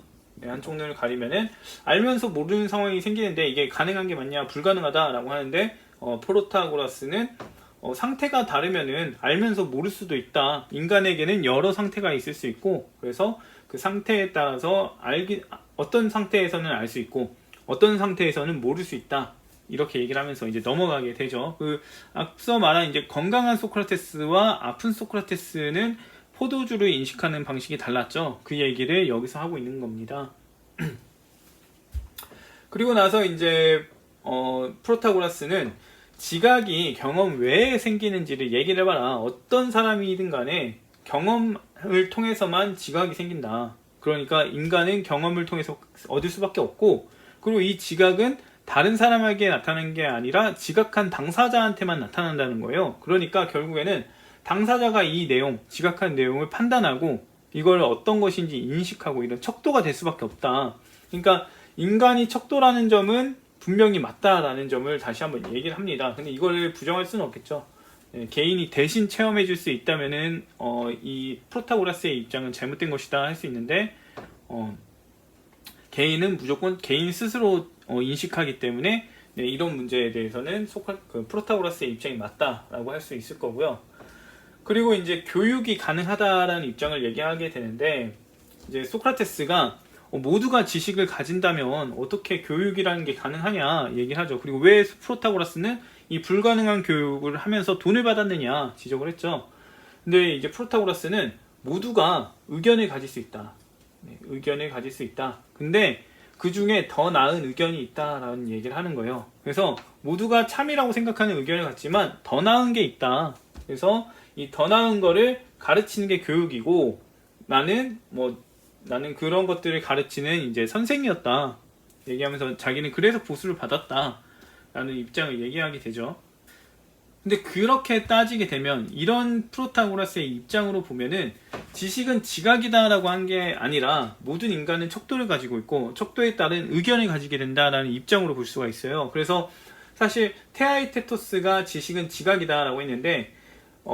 알면서 모르는 상황이 생기는데 이게 가능한 게 맞냐, 불가능하다라고 하는데, 프로타고라스는 상태가 다르면은 알면서 모를 수도 있다. 인간에게는 여러 상태가 있을 수 있고, 그래서 그 상태에 따라서 어떤 상태에서는 알 수 있고 어떤 상태에서는 모를 수 있다, 이렇게 얘기를 하면서 이제 넘어가게 되죠. 그 앞서 말한 이제 건강한 소크라테스와 아픈 소크라테스는 포도주를 인식하는 방식이 달랐죠. 그 얘기를 여기서 하고 있는 겁니다. 그리고 나서 이제 프로타고라스는 지각이 경험 외에 생기는지를 얘기를 해봐라. 어떤 사람이든 간에 경험을 통해서만 지각이 생긴다. 그러니까 인간은 경험을 통해서 얻을 수밖에 없고, 그리고 이 지각은 다른 사람에게 나타나는 게 아니라 지각한 당사자한테만 나타난다는 거예요. 그러니까 결국에는 당사자가 이 내용, 지각한 내용을 판단하고 이걸 어떤 것인지 인식하고 이런 척도가 될 수밖에 없다. 그러니까 인간이 척도라는 점은 분명히 맞다라는 점을 다시 한번 얘기를 합니다. 근데 이걸 부정할 수는 없겠죠. 개인이 대신 체험해 줄 수 있다면은 이 프로타고라스의 입장은 잘못된 것이다 할 수 있는데, 개인은 무조건 개인 스스로 인식하기 때문에 네, 이런 문제에 대해서는 프로타고라스의 입장이 맞다라고 할 수 있을 거고요. 그리고 이제 교육이 가능하다라는 입장을 얘기하게 되는데, 이제 소크라테스가 모두가 지식을 가진다면 어떻게 교육이라는 게 가능하냐 얘기하죠. 그리고 왜 프로타고라스는 이 불가능한 교육을 하면서 돈을 받았느냐 지적을 했죠. 근데 이제 프로타고라스는 모두가 의견을 가질 수 있다. 네, 의견을 가질 수 있다. 근데 그 중에 더 나은 의견이 있다라는 얘기를 하는 거예요. 그래서 모두가 참이라고 생각하는 의견을 갖지만 더 나은 게 있다. 그래서 이 더 나은 거를 가르치는 게 교육이고, 나는 그런 것들을 가르치는 이제 선생이었다 얘기하면서 자기는 그래서 보수를 받았다 라는 입장을 얘기하게 되죠. 근데 그렇게 따지게 되면 이런 프로타고라스의 입장으로 보면은 지식은 지각이다 라고 한 게 아니라 모든 인간은 척도를 가지고 있고 척도에 따른 의견을 가지게 된다라는 입장으로 볼 수가 있어요. 그래서 사실 테아이테토스가 지식은 지각이다 라고 했는데,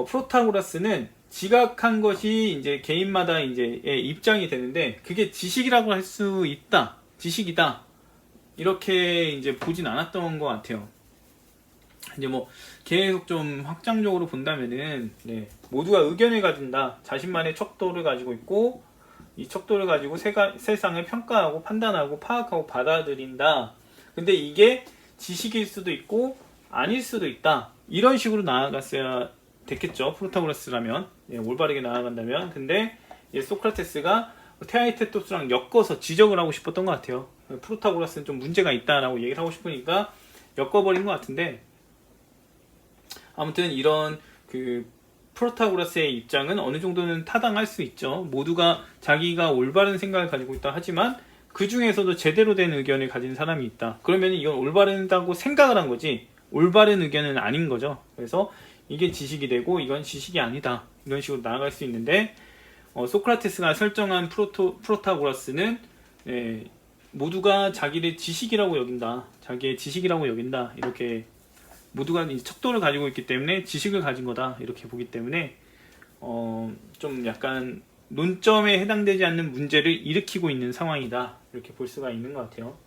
프로타고라스는 지각한 것이 이제 개인마다 이제 입장이 되는데, 그게 지식이라고 할 수 있다, 지식이다 이렇게 이제 보진 않았던 것 같아요. 이제 계속 좀 확장적으로 본다면은, 네, 모두가 의견을 가진다, 자신만의 척도를 가지고 있고 이 척도를 가지고 세상을 평가하고 판단하고 파악하고 받아들인다. 근데 이게 지식일 수도 있고 아닐 수도 있다, 이런 식으로 나아갔어야 됐겠죠, 프로타고라스라면. 예, 올바르게 나아간다면. 근데 소크라테스가 테아이테토스랑 엮어서 지적을 하고 싶었던 것 같아요. 프로타고라스는 좀 문제가 있다라고 얘기를 하고 싶으니까 엮어버린 것 같은데, 아무튼 이런 프로타고라스의 입장은 어느 정도는 타당할 수 있죠. 모두가 자기가 올바른 생각을 가지고 있다 하지만 그 중에서도 제대로 된 의견을 가진 사람이 있다. 그러면 이건 올바르다고 생각을 한 거지 올바른 의견은 아닌 거죠. 그래서 이게 지식이 되고 이건 지식이 아니다, 이런 식으로 나아갈 수 있는데, 소크라테스가 설정한 프로타고라스는 모두가 자기를 지식이라고 여긴다, 자기의 지식이라고 여긴다, 이렇게 모두가 척도를 가지고 있기 때문에 지식을 가진 거다 이렇게 보기 때문에 좀 약간 논점에 해당되지 않는 문제를 일으키고 있는 상황이다, 이렇게 볼 수가 있는 것 같아요.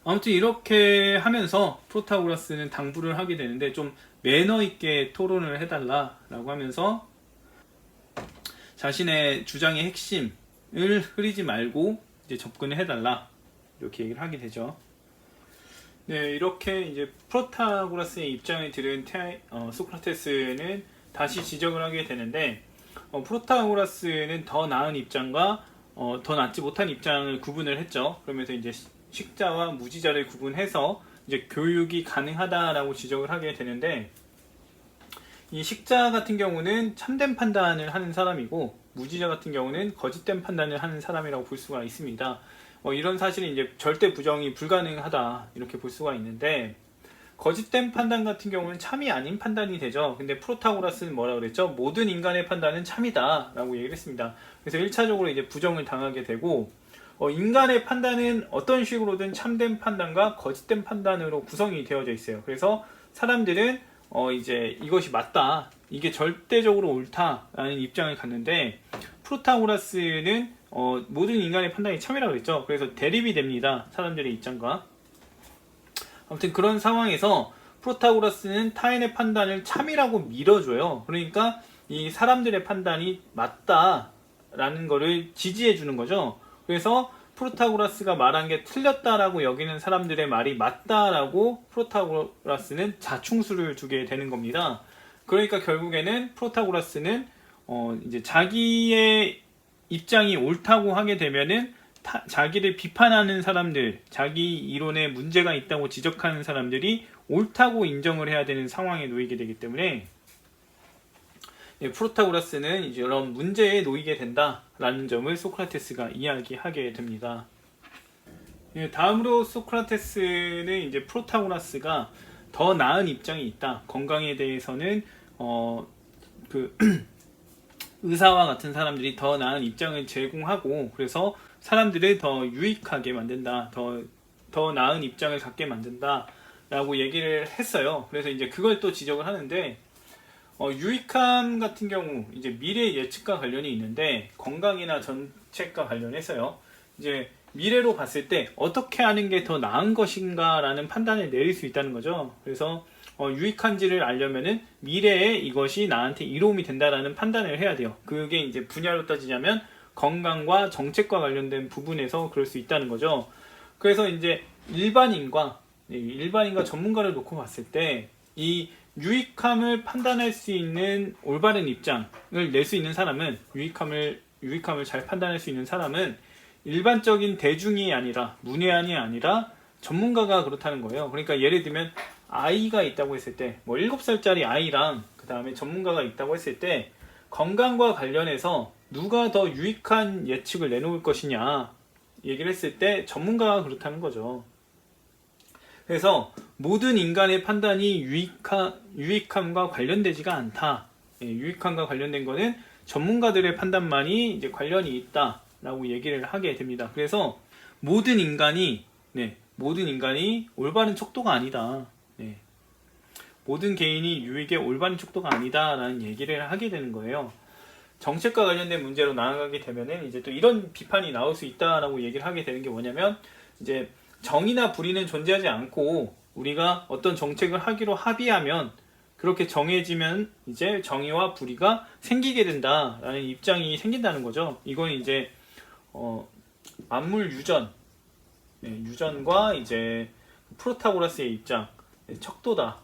아무튼 이렇게 하면서 프로타고라스는 당부를 하게 되는데, 좀 매너 있게 토론을 해달라라고 하면서 자신의 주장의 핵심을 흐리지 말고 이제 접근을 해달라, 이렇게 얘기를 하게 되죠. 네, 이렇게 이제 프로타고라스의 입장을 들은 소크라테스는 다시 지적을 하게 되는데, 프로타고라스는 더 나은 입장과 더 낫지 못한 입장을 구분을 했죠. 그러면서 이제 식자와 무지자를 구분해서 이제 교육이 가능하다라고 지적을 하게 되는데, 이 식자 같은 경우는 참된 판단을 하는 사람이고 무지자 같은 경우는 거짓된 판단을 하는 사람이라고 볼 수가 있습니다. 이런 사실이 이제 절대 부정이 불가능하다, 이렇게 볼 수가 있는데, 거짓된 판단 같은 경우는 참이 아닌 판단이 되죠. 근데 프로타고라스는 뭐라고 그랬죠? 모든 인간의 판단은 참이다 라고 얘기를 했습니다. 그래서 1차적으로 이제 부정을 당하게 되고, 인간의 판단은 어떤 식으로든 참된 판단과 거짓된 판단으로 구성이 되어져 있어요. 그래서 사람들은 이제 이것이 맞다, 이게 절대적으로 옳다라는 입장을 갖는데, 프로타고라스는 모든 인간의 판단이 참이라고 그랬죠. 그래서 대립이 됩니다, 사람들의 입장과. 아무튼 그런 상황에서 프로타고라스는 타인의 판단을 참이라고 밀어줘요. 그러니까 이 사람들의 판단이 맞다라는 거를 지지해 주는 거죠. 그래서 프로타고라스가 말한 게 틀렸다라고 여기는 사람들의 말이 맞다라고 프로타고라스는 자충수를 두게 되는 겁니다. 그러니까 결국에는 프로타고라스는 이제 자기의 입장이 옳다고 하게 되면은 자기를 비판하는 사람들, 자기 이론에 문제가 있다고 지적하는 사람들이 옳다고 인정을 해야 되는 상황에 놓이게 되기 때문에, 프로타고라스는 이제 이런 문제에 놓이게 된다라는 점을 소크라테스가 이야기하게 됩니다. 다음으로 소크라테스는 이제 프로타고라스가 더 나은 입장이 있다, 건강에 대해서는 의사와 같은 사람들이 더 나은 입장을 제공하고, 그래서 사람들을 더 유익하게 만든다, 더 나은 입장을 갖게 만든다 라고 얘기를 했어요. 그래서 이제 그걸 또 지적을 하는데, 유익함 같은 경우 이제 미래 예측과 관련이 있는데, 건강이나 정책과 관련해서요, 이제 미래로 봤을 때 어떻게 하는 게 더 나은 것인가 라는 판단을 내릴 수 있다는 거죠. 그래서 유익한지를 알려면은 미래에 이것이 나한테 이로움이 된다라는 판단을 해야 돼요. 그게 이제 분야로 따지자면 건강과 정책과 관련된 부분에서 그럴 수 있다는 거죠. 그래서 이제 일반인과 전문가를 놓고 봤을 때 이 유익함을 판단할 수 있는 올바른 입장을 낼 수 있는 사람은 유익함을 잘 판단할 수 있는 사람은 일반적인 대중이 아니라 문외한이 아니라 전문가가 그렇다는 거예요. 그러니까 예를 들면 아이가 있다고 했을 때 뭐 7살짜리 아이랑 그 다음에 전문가가 있다고 했을 때 건강과 관련해서 누가 더 유익한 예측을 내놓을 것이냐 얘기를 했을 때 전문가가 그렇다는 거죠. 그래서 모든 인간의 판단이 유익함과 관련되지가 않다. 유익함과 관련된 거는 전문가들의 판단만이 이제 관련이 있다라고 얘기를 하게 됩니다. 그래서 모든 인간이 올바른 척도가 아니다. 모든 개인이 유익의 올바른 척도가 아니다라는 얘기를 하게 되는 거예요. 정책과 관련된 문제로 나아가게 되면은 이제 또 이런 비판이 나올 수 있다라고 얘기를 하게 되는 게 뭐냐면 이제 정의나 불의는 존재하지 않고 우리가 어떤 정책을 하기로 합의하면 그렇게 정해지면 이제 정의와 불의가 생기게 된다라는 입장이 생긴다는 거죠. 이건 이제 만물 유전과 이제 프로타고라스의 입장, 척도다.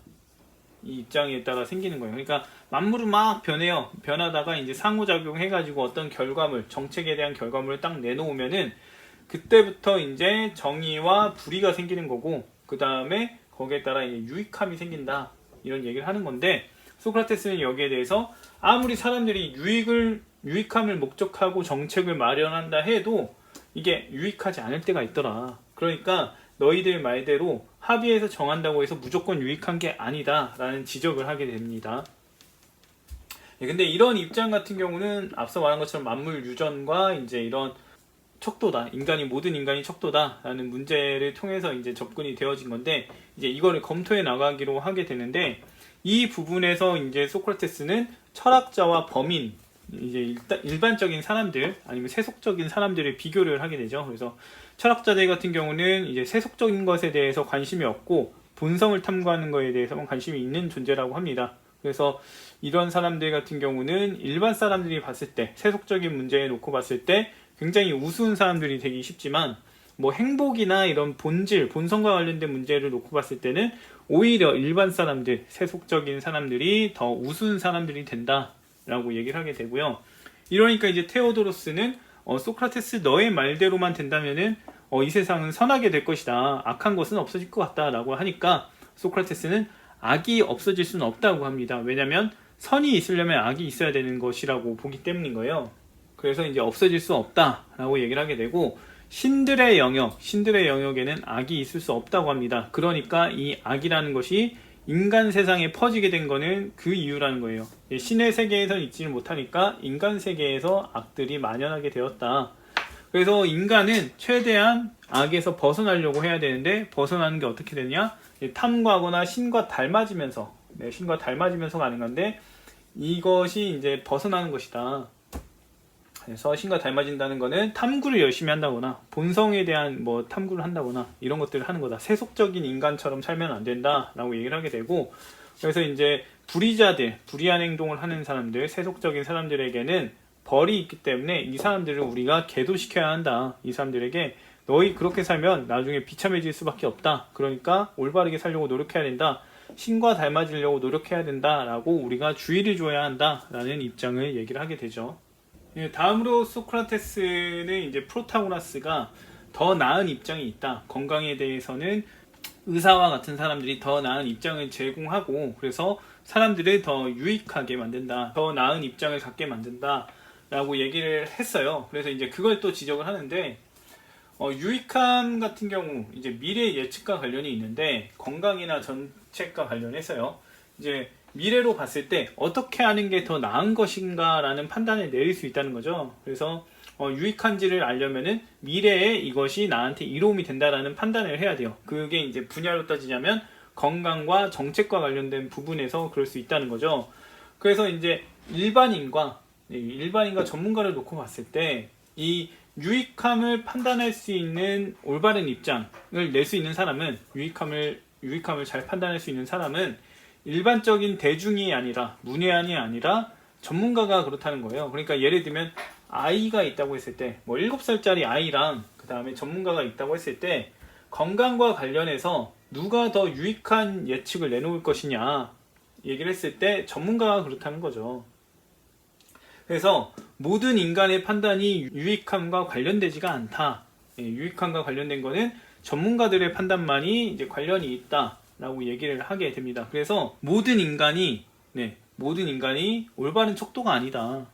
이 입장에 따라 생기는 거예요. 그러니까 만물은 막 변해요. 변하다가 이제 상호작용 해가지고 어떤 결과물, 정책에 대한 결과물을 딱 내놓으면은 그때부터 이제 정의와 불의가 생기는 거고, 그 다음에 거기에 따라 이제 유익함이 생긴다. 이런 얘기를 하는 건데, 소크라테스는 여기에 대해서 아무리 사람들이 유익함을 목적하고 정책을 마련한다 해도 이게 유익하지 않을 때가 있더라. 그러니까 너희들 말대로 합의해서 정한다고 해서 무조건 유익한 게 아니다 라는 지적을 하게 됩니다. 근데 이런 입장 같은 경우는 앞서 말한 것처럼 만물 유전과 이제 이런 척도다, 모든 인간이 척도다라는 문제를 통해서 이제 접근이 되어진 건데, 이제 이거를 검토해 나가기로 하게 되는데, 이 부분에서 이제 소크라테스는 철학자와 범인, 이제 일반적인 사람들 아니면 세속적인 사람들을 비교를 하게 되죠. 그래서 철학자들 같은 경우는 이제 세속적인 것에 대해서 관심이 없고 본성을 탐구하는 것에 대해서만 관심이 있는 존재라고 합니다. 그래서 이런 사람들 같은 경우는 일반 사람들이 봤을 때, 세속적인 문제에 놓고 봤을 때 굉장히 우스운 사람들이 되기 쉽지만, 뭐 행복이나 이런 본질, 본성과 관련된 문제를 놓고 봤을 때는 오히려 일반 사람들, 세속적인 사람들이 더 우스운 사람들이 된다라고 얘기를 하게 되고요. 이러니까 이제 테오도로스는 소크라테스 너의 말대로만 된다면은 이 세상은 선하게 될 것이다. 악한 것은 없어질 것 같다라고 하니까 소크라테스는 악이 없어질 수는 없다고 합니다. 왜냐하면 선이 있으려면 악이 있어야 되는 것이라고 보기 때문인 거예요. 그래서 이제 없어질 수 없다라고 얘기를 하게 되고, 신들의 영역에는 악이 있을 수 없다고 합니다. 그러니까 이 악이라는 것이 인간 세상에 퍼지게 된 거는 그 이유라는 거예요. 신의 세계에서 있지는 못하니까 인간 세계에서 악들이 만연하게 되었다. 그래서 인간은 최대한 악에서 벗어나려고 해야 되는데, 벗어나는 게 어떻게 되냐? 탐구하거나 신과 닮아지면서 가는 건데, 이것이 이제 벗어나는 것이다. 그래서 신과 닮아진다는 거는 탐구를 열심히 한다거나 본성에 대한 뭐 탐구를 한다거나 이런 것들을 하는 거다. 세속적인 인간처럼 살면 안 된다라고 얘기를 하게 되고, 그래서 이제 불의한 행동을 하는 사람들, 세속적인 사람들에게는 벌이 있기 때문에 이 사람들을 우리가 계도시켜야 한다. 이 사람들에게 너희 그렇게 살면 나중에 비참해질 수밖에 없다. 그러니까 올바르게 살려고 노력해야 된다. 신과 닮아지려고 노력해야 된다라고 우리가 주의를 줘야 한다라는 입장을 얘기를 하게 되죠. 다음으로 소크라테스는 이제 프로타고라스가 더 나은 입장이 있다. 건강에 대해서는 의사와 같은 사람들이 더 나은 입장을 제공하고, 그래서 사람들을 더 유익하게 만든다. 더 나은 입장을 갖게 만든다. 라고 얘기를 했어요. 그래서 이제 그걸 또 지적을 하는데, 유익함 같은 경우, 이제 미래 예측과 관련이 있는데, 건강이나 정책과 관련해서요. 이제 미래로 봤을 때 어떻게 하는 게 더 나은 것인가 라는 판단을 내릴 수 있다는 거죠. 그래서 유익한지를 알려면은 미래에 이것이 나한테 이로움이 된다라는 판단을 해야 돼요. 그게 이제 분야로 따지자면 건강과 정책과 관련된 부분에서 그럴 수 있다는 거죠. 그래서 이제 일반인과 전문가를 놓고 봤을 때 이 유익함을 판단할 수 있는 올바른 입장을 낼 수 있는 사람은, 유익함을 잘 판단할 수 있는 사람은 일반적인 대중이 아니라, 문외한이 아니라 전문가가 그렇다는 거예요. 그러니까 예를 들면 아이가 있다고 했을 때, 뭐 7살짜리 아이랑 그 다음에 전문가가 있다고 했을 때, 건강과 관련해서 누가 더 유익한 예측을 내놓을 것이냐 얘기를 했을 때 전문가가 그렇다는 거죠. 그래서 모든 인간의 판단이 유익함과 관련되지가 않다. 유익함과 관련된 거는 전문가들의 판단만이 이제 관련이 있다라고 얘기를 하게 됩니다. 그래서 모든 인간이 올바른 척도가 아니다.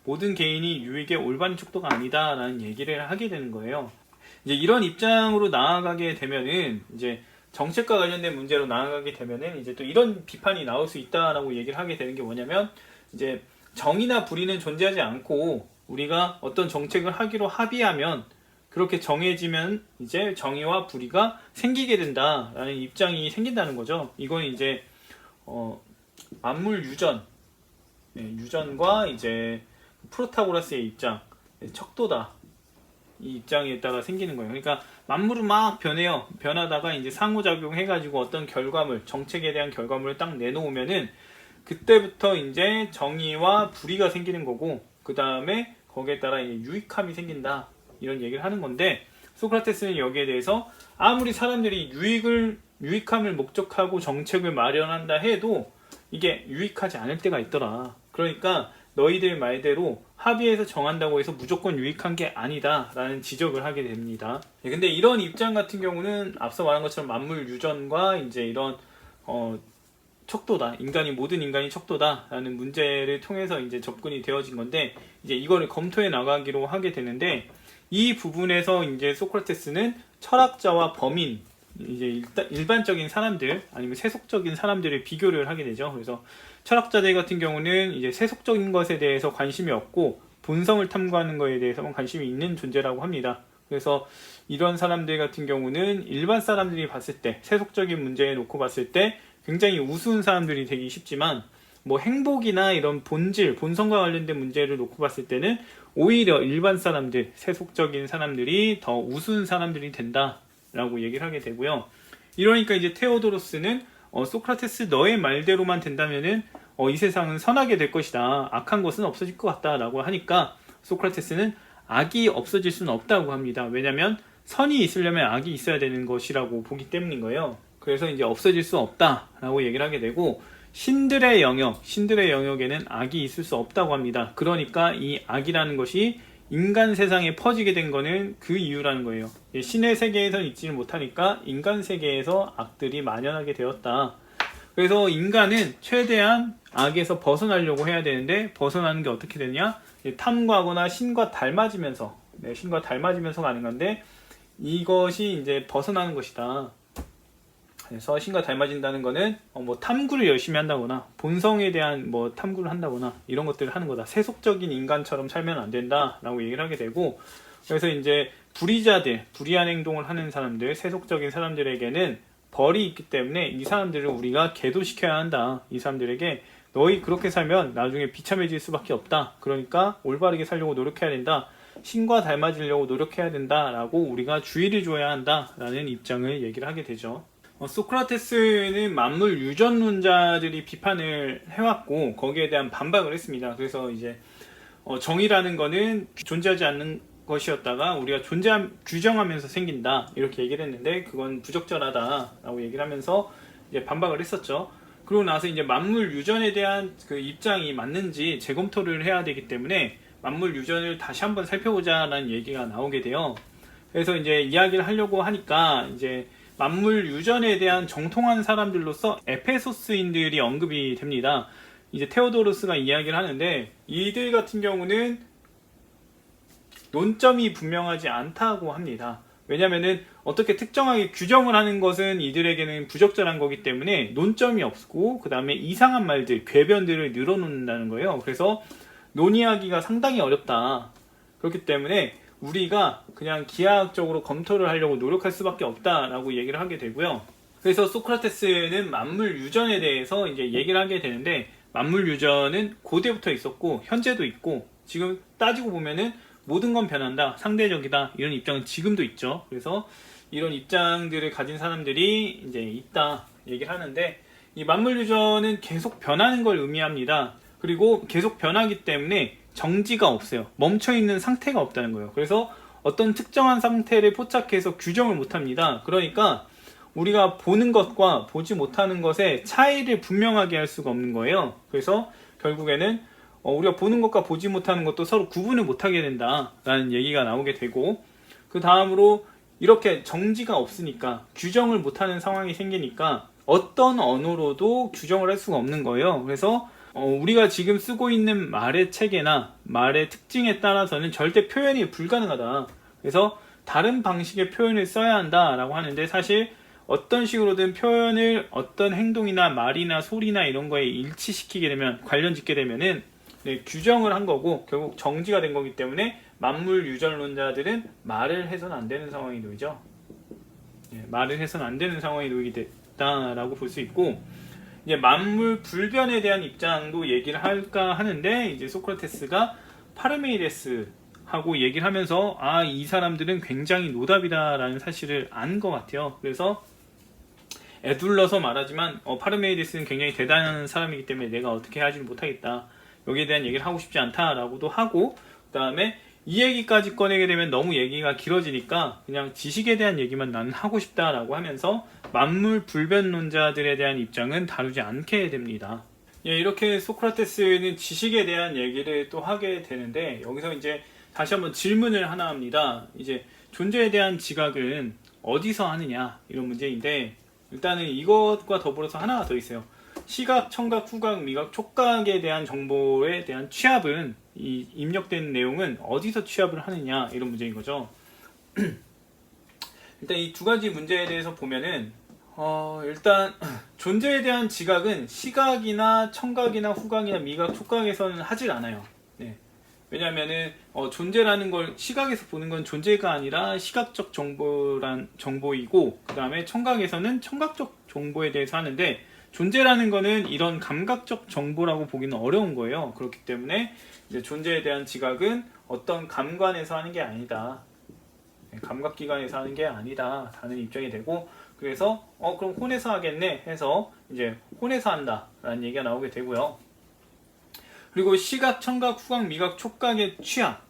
모든 개인이 유익의 올바른 척도가 아니다라는 얘기를 하게 되는 거예요. 이제 이런 입장으로 나아가게 되면은, 이제 정책과 관련된 문제로 나아가게 되면은 이제 또 이런 비판이 나올 수 있다라고 얘기를 하게 되는 게 뭐냐면, 이제 정의나 불의는 존재하지 않고 우리가 어떤 정책을 하기로 합의하면 그렇게 정해지면 이제 정의와 불의가 생기게 된다라는 입장이 생긴다는 거죠. 이건 이제 만물 유전, 유전과 이제 프로타고라스의 입장, 척도다, 이 입장에 따라 생기는 거예요. 그러니까 만물은 막 변해요. 변하다가 이제 상호작용 해가지고 어떤 결과물, 정책에 대한 결과물을 딱 내놓으면은 그때부터 이제 정의와 불의가 생기는 거고, 그 다음에 거기에 따라 이제 유익함이 생긴다, 이런 얘기를 하는 건데, 소크라테스는 여기에 대해서 아무리 사람들이 유익함을 목적하고 정책을 마련한다 해도 이게 유익하지 않을 때가 있더라. 그러니까 너희들 말대로 합의해서 정한다고 해서 무조건 유익한 게 아니다 라는 지적을 하게 됩니다. 근데 이런 입장 같은 경우는 앞서 말한 것처럼 만물 유전과 이제 이런 척도다, 모든 인간이 척도다 라는 문제를 통해서 이제 접근이 되어진 건데, 이제 이거를 검토해 나가기로 하게 되는데, 이 부분에서 이제 소크라테스는 철학자와 범인, 이제 일반적인 사람들 아니면 세속적인 사람들을 비교를 하게 되죠. 그래서 철학자들 같은 경우는 이제 세속적인 것에 대해서 관심이 없고 본성을 탐구하는 것에 대해서만 관심이 있는 존재라고 합니다. 그래서 이런 사람들 같은 경우는 일반 사람들이 봤을 때, 세속적인 문제에 놓고 봤을 때 굉장히 우스운 사람들이 되기 쉽지만, 뭐 행복이나 이런 본질, 본성과 관련된 문제를 놓고 봤을 때는 오히려 일반 사람들, 세속적인 사람들이 더 우스운 사람들이 된다라고 얘기를 하게 되고요. 이러니까 이제 테오도로스는 소크라테스 너의 말대로만 된다면은 이 세상은 선하게 될 것이다, 악한 것은 없어질 것 같다라고 하니까 소크라테스는 악이 없어질 수는 없다고 합니다. 왜냐하면 선이 있으려면 악이 있어야 되는 것이라고 보기 때문인 거예요. 그래서 이제 없어질 수 없다라고 얘기를 하게 되고, 신들의 영역에는 악이 있을 수 없다고 합니다. 그러니까 이 악이라는 것이 인간 세상에 퍼지게 된 거는 그 이유라는 거예요. 신의 세계에서 있지를 못하니까 인간 세계에서 악들이 만연하게 되었다. 그래서 인간은 최대한 악에서 벗어나려고 해야 되는데, 벗어나는 게 어떻게 되냐? 탐구하거나 신과 닮아지면서 가는 건데, 이것이 이제 벗어나는 것이다. 그래서 신과 닮아진다는 거는 뭐 탐구를 열심히 한다거나 본성에 대한 뭐 탐구를 한다거나 이런 것들을 하는 거다. 세속적인 인간처럼 살면 안 된다라고 얘기를 하게 되고, 그래서 이제 불의한 행동을 하는 사람들, 세속적인 사람들에게는 벌이 있기 때문에 이 사람들을 우리가 계도시켜야 한다. 이 사람들에게 너희 그렇게 살면 나중에 비참해질 수밖에 없다. 그러니까 올바르게 살려고 노력해야 된다. 신과 닮아지려고 노력해야 된다라고 우리가 주의를 줘야 한다라는 입장을 얘기를 하게 되죠. 소크라테스는 만물 유전론자들이 비판을 해왔고 거기에 대한 반박을 했습니다. 그래서 이제 정의라는 거는 존재하지 않는 것이었다가 우리가 규정하면서 생긴다, 이렇게 얘기를 했는데 그건 부적절하다라고 얘기를 하면서 이제 반박을 했었죠. 그러고 나서 이제 만물 유전에 대한 그 입장이 맞는지 재검토를 해야 되기 때문에 만물 유전을 다시 한번 살펴보자라는 얘기가 나오게 돼요. 그래서 이제 이야기를 하려고 하니까 이제 만물 유전에 대한 정통한 사람들로서 에페소스인들이 언급이 됩니다. 이제 테오도로스가 이야기를 하는데, 이들 같은 경우는 논점이 분명하지 않다고 합니다. 왜냐면은 어떻게 특정하게 규정을 하는 것은 이들에게는 부적절한 거기 때문에 논점이 없고, 그 다음에 이상한 말들, 궤변들을 늘어놓는다는 거예요. 그래서 논의하기가 상당히 어렵다. 그렇기 때문에 우리가 그냥 기하학적으로 검토를 하려고 노력할 수밖에 없다라고 얘기를 하게 되고요. 그래서 소크라테스는 만물 유전에 대해서 이제 얘기를 하게 되는데, 만물 유전은 고대부터 있었고 현재도 있고, 지금 따지고 보면은 모든 건 변한다, 상대적이다, 이런 입장은 지금도 있죠. 그래서 이런 입장들을 가진 사람들이 이제 있다 얘기를 하는데, 이 만물유전은 계속 변하는 걸 의미합니다. 그리고 계속 변하기 때문에 정지가 없어요. 멈춰있는 상태가 없다는 거예요. 그래서 어떤 특정한 상태를 포착해서 규정을 못합니다. 그러니까 우리가 보는 것과 보지 못하는 것의 차이를 분명하게 할 수가 없는 거예요. 그래서 결국에는 우리가 보는 것과 보지 못하는 것도 서로 구분을 못하게 된다라는 얘기가 나오게 되고, 그 다음으로 이렇게 정지가 없으니까 규정을 못하는 상황이 생기니까 어떤 언어로도 규정을 할 수가 없는 거예요. 그래서 우리가 지금 쓰고 있는 말의 체계나 말의 특징에 따라서는 절대 표현이 불가능하다. 그래서 다른 방식의 표현을 써야 한다라고 하는데, 사실 어떤 식으로든 표현을 어떤 행동이나 말이나 소리나 이런 거에 일치시키게 되면, 관련 짓게 되면은 규정을 한 거고 결국 정지가 된 거기 때문에 만물 유전론자들은 말을 해서는 안 되는 상황이 놓이죠. 말을 해서는 안 되는 상황이 놓이게 됐다라고 볼 수 있고, 이제 만물 불변에 대한 입장도 얘기를 할까 하는데, 이제 소크라테스가 파르메이데스하고 얘기를 하면서 이 사람들은 굉장히 노답이다라는 사실을 안 것 같아요. 그래서 애둘러서 말하지만 파르메이데스는 굉장히 대단한 사람이기 때문에 내가 어떻게 하지는 못하겠다, 여기에 대한 얘기를 하고 싶지 않다라고도 하고, 그 다음에 이 얘기까지 꺼내게 되면 너무 얘기가 길어지니까 그냥 지식에 대한 얘기만 나는 하고 싶다라고 하면서 만물 불변론자들에 대한 입장은 다루지 않게 됩니다. 이렇게 소크라테스는 지식에 대한 얘기를 또 하게 되는데, 여기서 이제 다시 한번 질문을 하나 합니다. 이제 존재에 대한 지각은 어디서 하느냐, 이런 문제인데, 일단은 이것과 더불어서 하나가 더 있어요. 시각, 청각, 후각, 미각, 촉각에 대한 정보에 대한 취합은, 이 입력된 내용은 어디서 취합을 하느냐, 이런 문제인 거죠. 일단 이 두 가지 문제에 대해서 보면은 일단 존재에 대한 지각은 시각이나 청각이나 후각이나 미각, 촉각에서는 하질 않아요. 왜냐하면은 존재라는 걸 시각에서 보는 건 존재가 아니라 시각적 정보이고, 그 다음에 청각에서는 청각적 정보에 대해서 하는데, 존재라는 거는 이런 감각적 정보라고 보기는 어려운 거예요. 그렇기 때문에 이제 존재에 대한 지각은 어떤 감관에서 하는 게 아니다, 감각기관에서 하는 게 아니다 라는 입장이 되고, 그래서 그럼 혼에서 하겠네 해서 이제 혼에서 한다 라는 얘기가 나오게 되고요. 그리고 시각, 청각, 후각, 미각, 촉각의 취합,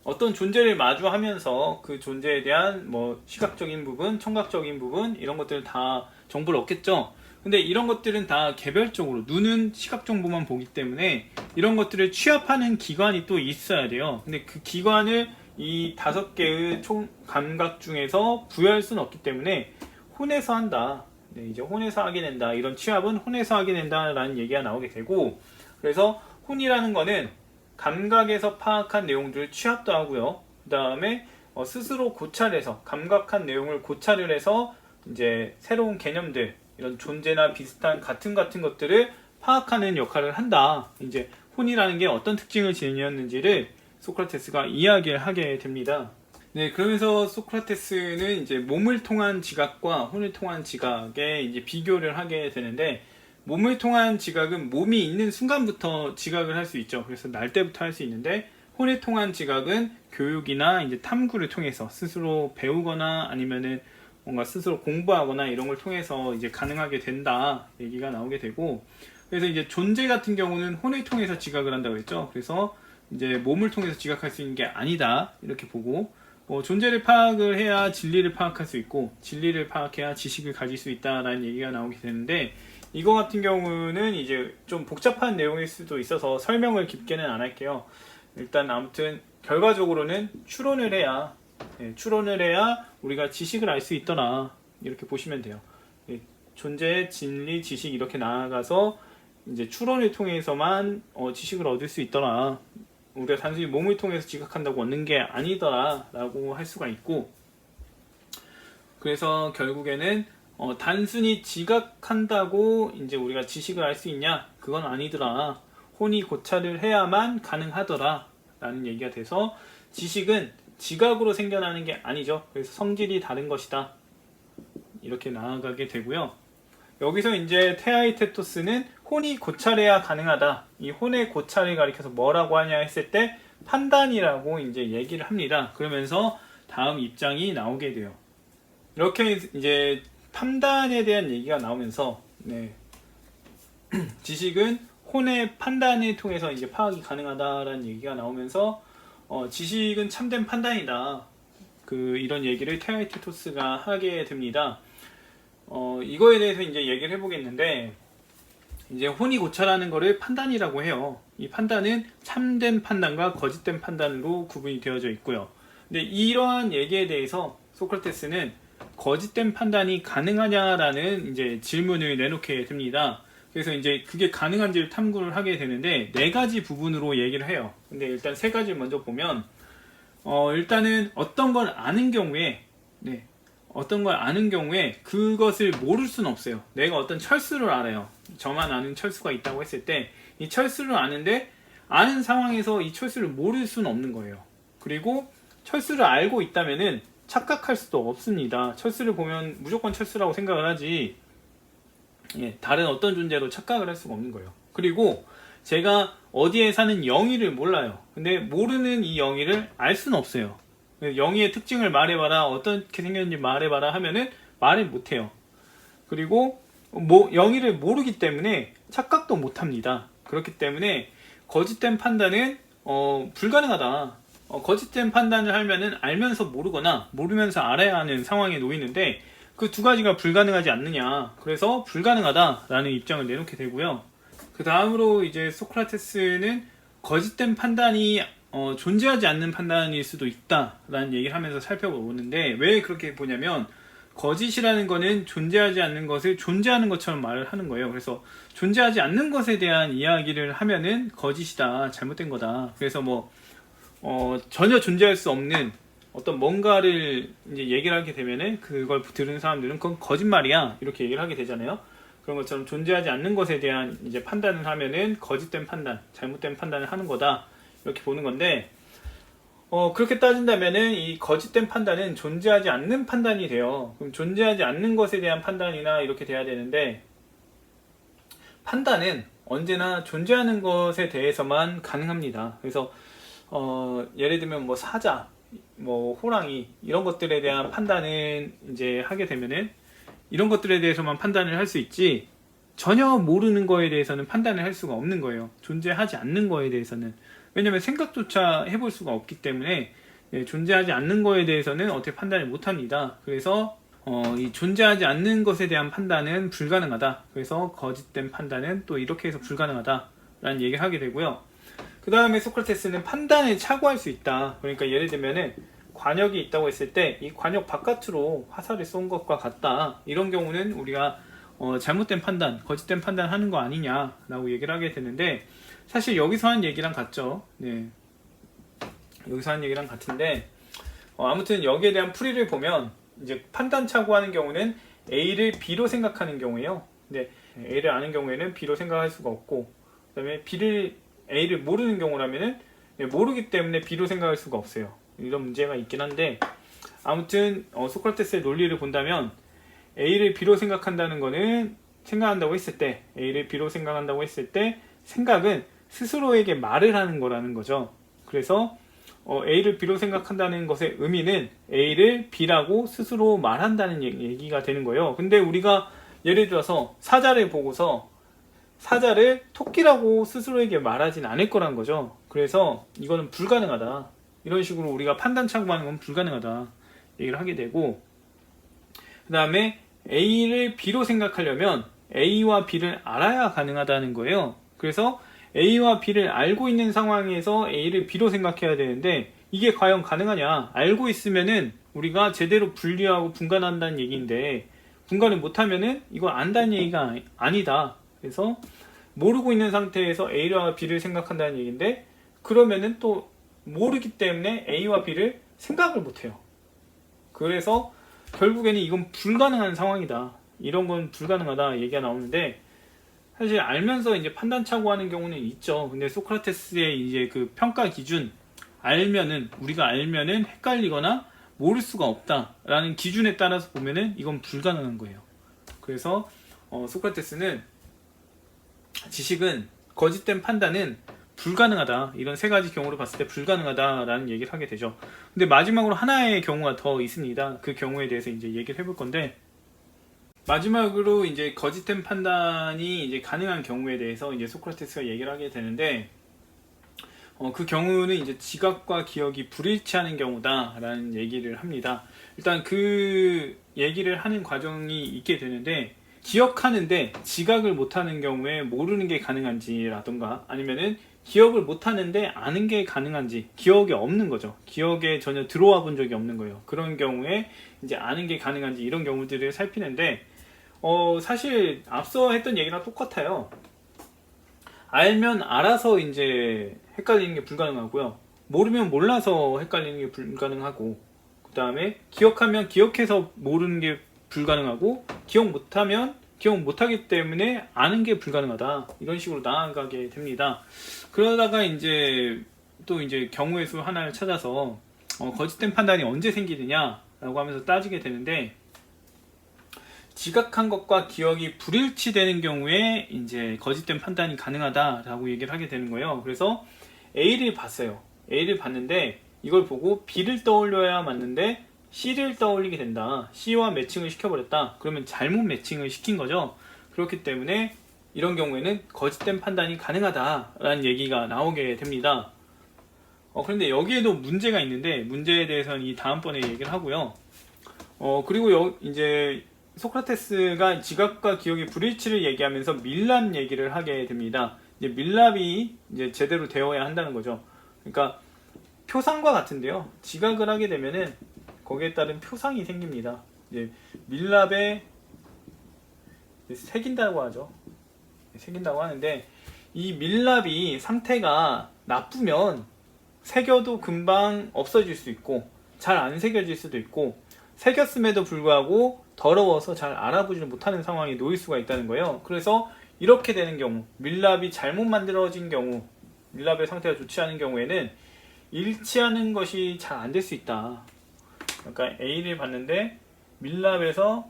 어떤 존재를 마주하면서 그 존재에 대한 뭐 시각적인 부분, 청각적인 부분, 이런 것들을 다 정보를 얻겠죠. 근데 이런 것들은 다 개별적으로, 눈은 시각 정보만 보기 때문에 이런 것들을 취합하는 기관이 또 있어야 돼요. 근데 그 기관을 이 5개의 총 감각 중에서 부여할 수는 없기 때문에 혼에서 한다, 이제 혼에서 하게 된다, 이런 취합은 혼에서 하게 된다라는 얘기가 나오게 되고, 그래서 혼이라는 거는 감각에서 파악한 내용들을 취합도 하고요. 그 다음에 스스로 고찰해서 감각한 내용을 고찰을 해서 이제 새로운 개념들, 이런 존재나 비슷한 같은 것들을 파악하는 역할을 한다. 이제 혼이라는 게 어떤 특징을 지녔는지를 소크라테스가 이야기를 하게 됩니다. 그러면서 소크라테스는 이제 몸을 통한 지각과 혼을 통한 지각에 이제 비교를 하게 되는데, 몸을 통한 지각은 몸이 있는 순간부터 지각을 할 수 있죠. 그래서 날 때부터 할 수 있는데, 혼을 통한 지각은 교육이나 이제 탐구를 통해서 스스로 배우거나 아니면은 뭔가 스스로 공부하거나 이런 걸 통해서 이제 가능하게 된다 얘기가 나오게 되고, 그래서 이제 존재 같은 경우는 혼을 통해서 지각을 한다고 했죠. 그래서 이제 몸을 통해서 지각할 수 있는 게 아니다 이렇게 보고, 존재를 파악을 해야 진리를 파악할 수 있고, 진리를 파악해야 지식을 가질 수 있다라는 얘기가 나오게 되는데, 이거 같은 경우는 이제 좀 복잡한 내용일 수도 있어서 설명을 깊게는 안 할게요. 일단 아무튼 결과적으로는 추론을 해야 우리가 지식을 알 수 있더라, 이렇게 보시면 돼요. 존재, 진리, 지식 이렇게 나아가서 이제 추론을 통해서만 지식을 얻을 수 있더라, 우리가 단순히 몸을 통해서 지각한다고 얻는 게 아니더라 라고 할 수가 있고, 그래서 결국에는 단순히 지각한다고 이제 우리가 지식을 알 수 있냐, 그건 아니더라, 혼이 고찰을 해야만 가능하더라 라는 얘기가 돼서, 지식은 지각으로 생겨나는 게 아니죠. 그래서 성질이 다른 것이다, 이렇게 나아가게 되고요. 여기서 이제 테아이테토스는 혼이 고찰해야 가능하다, 이 혼의 고찰을 가리켜서 뭐라고 하냐 했을 때 판단이라고 이제 얘기를 합니다. 그러면서 다음 입장이 나오게 돼요. 이렇게 이제 판단에 대한 얘기가 나오면서 지식은 혼의 판단을 통해서 이제 파악이 가능하다라는 얘기가 나오면서 지식은 참된 판단이다. 이런 얘기를 테아이테토스가 하게 됩니다. 이거에 대해서 이제 얘기를 해보겠는데, 이제 혼이 고찰하는 거를 판단이라고 해요. 이 판단은 참된 판단과 거짓된 판단으로 구분이 되어져 있고요. 근데 이러한 얘기에 대해서 소크라테스는 거짓된 판단이 가능하냐라는 이제 질문을 내놓게 됩니다. 그래서 이제 그게 가능한지를 탐구를 하게 되는데 4가지 부분으로 얘기를 해요. 근데 일단 3가지 먼저 보면 일단은 어떤 걸 아는 경우에 그것을 모를 수는 없어요. 내가 어떤 철수를 알아요. 저만 아는 철수가 있다고 했을 때 이 철수를 아는데 아는 상황에서 이 철수를 모를 수는 없는 거예요. 그리고 철수를 알고 있다면은 착각할 수도 없습니다. 철수를 보면 무조건 철수라고 생각을 하지 다른 어떤 존재로 착각을 할 수가 없는 거예요. 그리고 제가 어디에 사는 영희를 몰라요. 근데 모르는 이 영희를 알 수는 없어요. 영희의 특징을 말해봐라, 어떻게 생겼는지 말해봐라 하면은 말을 못해요. 그리고 영희를 모르기 때문에 착각도 못합니다. 그렇기 때문에 거짓된 판단은 불가능하다. 거짓된 판단을 하면은 알면서 모르거나 모르면서 알아야 하는 상황에 놓이는데 그 2가지가 불가능하지 않느냐. 그래서 불가능하다라는 입장을 내놓게 되고요. 그 다음으로 이제 소크라테스는 거짓된 판단이 존재하지 않는 판단일 수도 있다라는 얘기를 하면서 살펴보는데, 왜 그렇게 보냐면 거짓이라는 거는 존재하지 않는 것을 존재하는 것처럼 말을 하는 거예요. 그래서 존재하지 않는 것에 대한 이야기를 하면은 거짓이다, 잘못된 거다. 그래서 전혀 존재할 수 없는 어떤 뭔가를 이제 얘기를 하게 되면은 그걸 들은 사람들은 그건 거짓말이야 이렇게 얘기를 하게 되잖아요. 그런 것처럼 존재하지 않는 것에 대한 이제 판단을 하면은 거짓된 판단, 잘못된 판단을 하는 거다 이렇게 보는 건데, 그렇게 따진다면은 이 거짓된 판단은 존재하지 않는 판단이 돼요. 그럼 존재하지 않는 것에 대한 판단이나 이렇게 돼야 되는데, 판단은 언제나 존재하는 것에 대해서만 가능합니다. 그래서 예를 들면 사자, 호랑이 이런 것들에 대한 판단을 이제 하게 되면은 이런 것들에 대해서만 판단을 할 수 있지, 전혀 모르는 거에 대해서는 판단을 할 수가 없는 거예요. 존재하지 않는 거에 대해서는. 왜냐면 생각조차 해볼 수가 없기 때문에 존재하지 않는 거에 대해서는 어떻게 판단을 못 합니다. 그래서 이 존재하지 않는 것에 대한 판단은 불가능하다. 그래서 거짓된 판단은 또 이렇게 해서 불가능하다 라는 얘기를 하게 되고요. 그 다음에 소크라테스는 판단을 착오할 수 있다. 그러니까 예를 들면은 관역이 있다고 했을 때 이 관역 바깥으로 화살을 쏜 것과 같다. 이런 경우는 우리가 잘못된 판단, 거짓된 판단 하는 거 아니냐라고 얘기를 하게 되는데, 사실 여기서 한 얘기랑 같죠. 여기서 한 얘기랑 같은데, 아무튼 여기에 대한 풀이를 보면 이제 판단 착오하는 경우는 A를 B로 생각하는 경우예요. 근데 A를 아는 경우에는 B로 생각할 수가 없고, 그다음에 A를 모르는 경우라면은 모르기 때문에 B로 생각할 수가 없어요. 이런 문제가 있긴 한데, 아무튼 소크라테스의 논리를 본다면 A를 B로 생각한다고 했을 때, A를 B로 생각한다고 했을 때 생각은 스스로에게 말을 하는 거라는 거죠. 그래서 A를 B로 생각한다는 것의 의미는 A를 B라고 스스로 말한다는 얘기가 되는 거예요. 근데 우리가 예를 들어서 사자를 보고서 사자를 토끼라고 스스로에게 말하진 않을 거란 거죠. 그래서 이거는 불가능하다. 이런 식으로 우리가 판단 착오하는 건 불가능하다 얘기를 하게 되고, 그 다음에 A를 B로 생각하려면 A와 B를 알아야 가능하다는 거예요. 그래서 A와 B를 알고 있는 상황에서 A를 B로 생각해야 되는데, 이게 과연 가능하냐? 알고 있으면은 우리가 제대로 분리하고 분간한다는 얘기인데, 분간을 못하면은 이건 안다는 얘기가 아니다. 그래서 모르고 있는 상태에서 A와 B를 생각한다는 얘기인데, 그러면은 또 모르기 때문에 A와 B를 생각을 못해요. 그래서 결국에는 이건 불가능한 상황이다. 이런 건 불가능하다 얘기가 나오는데, 사실 알면서 이제 판단 착오하는 경우는 있죠. 근데 소크라테스의 이제 그 평가 기준, 우리가 알면은 헷갈리거나 모를 수가 없다라는 기준에 따라서 보면은 이건 불가능한 거예요. 그래서 소크라테스는 거짓된 판단은 불가능하다. 이런 세 가지 경우를 봤을 때 불가능하다라는 얘기를 하게 되죠. 근데 마지막으로 하나의 경우가 더 있습니다. 그 경우에 대해서 이제 얘기를 해볼 건데, 마지막으로 이제 거짓된 판단이 이제 가능한 경우에 대해서 이제 소크라테스가 얘기를 하게 되는데, 그 경우는 이제 지각과 기억이 불일치하는 경우다라는 얘기를 합니다. 일단 그 얘기를 하는 과정이 있게 되는데, 기억하는데 지각을 못하는 경우에 모르는 게 가능한지라던가, 아니면은 기억을 못하는데 아는 게 가능한지, 기억이 없는 거죠. 기억에 전혀 들어와 본 적이 없는 거예요. 그런 경우에 이제 아는 게 가능한지, 이런 경우들을 살피는데, 사실 앞서 했던 얘기랑 똑같아요. 알면 알아서 이제 헷갈리는 게 불가능하고요. 모르면 몰라서 헷갈리는 게 불가능하고, 그 다음에 기억하면 기억해서 모르는 게 불가능하고, 기억 못하면 기억 못하기 때문에 아는 게 불가능하다. 이런 식으로 나아가게 됩니다. 그러다가 이제 또 이제 경우의 수 하나를 찾아서 거짓된 판단이 언제 생기느냐라고 하면서 따지게 되는데, 지각한 것과 기억이 불일치되는 경우에 이제 거짓된 판단이 가능하다라고 얘기를 하게 되는 거예요. 그래서 A를 봤어요. A를 봤는데 이걸 보고 B를 떠올려야 맞는데 C를 떠올리게 된다. C와 매칭을 시켜버렸다. 그러면 잘못 매칭을 시킨 거죠. 그렇기 때문에 이런 경우에는 거짓된 판단이 가능하다라는 얘기가 나오게 됩니다. 그런데 여기에도 문제가 있는데, 문제에 대해서는 이 다음번에 얘기를 하고요. 그리고 이제 소크라테스가 지각과 기억의 불일치를 얘기하면서 밀랍 얘기를 하게 됩니다. 이제 밀랍이 이제 제대로 되어야 한다는 거죠. 그러니까 표상과 같은데요. 지각을 하게 되면은 거기에 따른 표상이 생깁니다. 이제 밀랍에 새긴다고 하죠. 새긴다고 하는데, 이 밀랍이 상태가 나쁘면 새겨도 금방 없어질 수 있고, 잘 안 새겨질 수도 있고, 새겼음에도 불구하고 더러워서 잘 알아보지를 못하는 상황에 놓일 수가 있다는 거예요. 그래서 이렇게 되는 경우, 밀랍이 잘못 만들어진 경우, 밀랍의 상태가 좋지 않은 경우에는 일치하는 것이 잘 안 될 수 있다. 그러니까 A를 봤는데 밀랍에서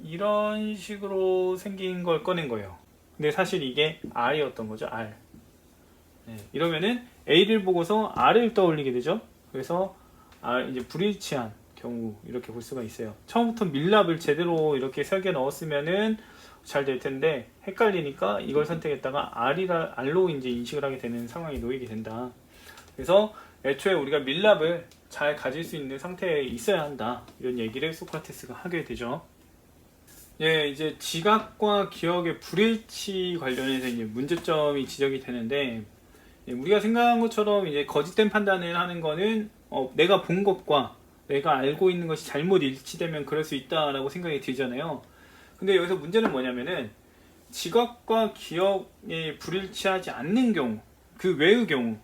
이런 식으로 생긴 걸 꺼낸 거예요. 근데 사실 이게 R이었던 거죠. R. 네, 이러면은 A를 보고서 R을 떠올리게 되죠. 그래서 이제 불일치한 경우, 이렇게 볼 수가 있어요. 처음부터 밀랍을 제대로 이렇게 새겨 넣었으면은 잘 될 텐데 헷갈리니까 이걸 선택했다가 R로 이제 인식을 하게 되는 상황이 놓이게 된다. 그래서 애초에 우리가 밀랍을 잘 가질 수 있는 상태에 있어야 한다. 이런 얘기를 소크라테스가 하게 되죠. 예, 이제 지각과 기억의 불일치 관련해서 이제 문제점이 지적이 되는데, 우리가 생각한 것처럼 이제 거짓된 판단을 하는 거는 내가 본 것과 내가 알고 있는 것이 잘못 일치되면 그럴 수 있다라고 생각이 들잖아요. 근데 여기서 문제는 뭐냐면은, 지각과 기억이 불일치하지 않는 경우, 그 외의 경우,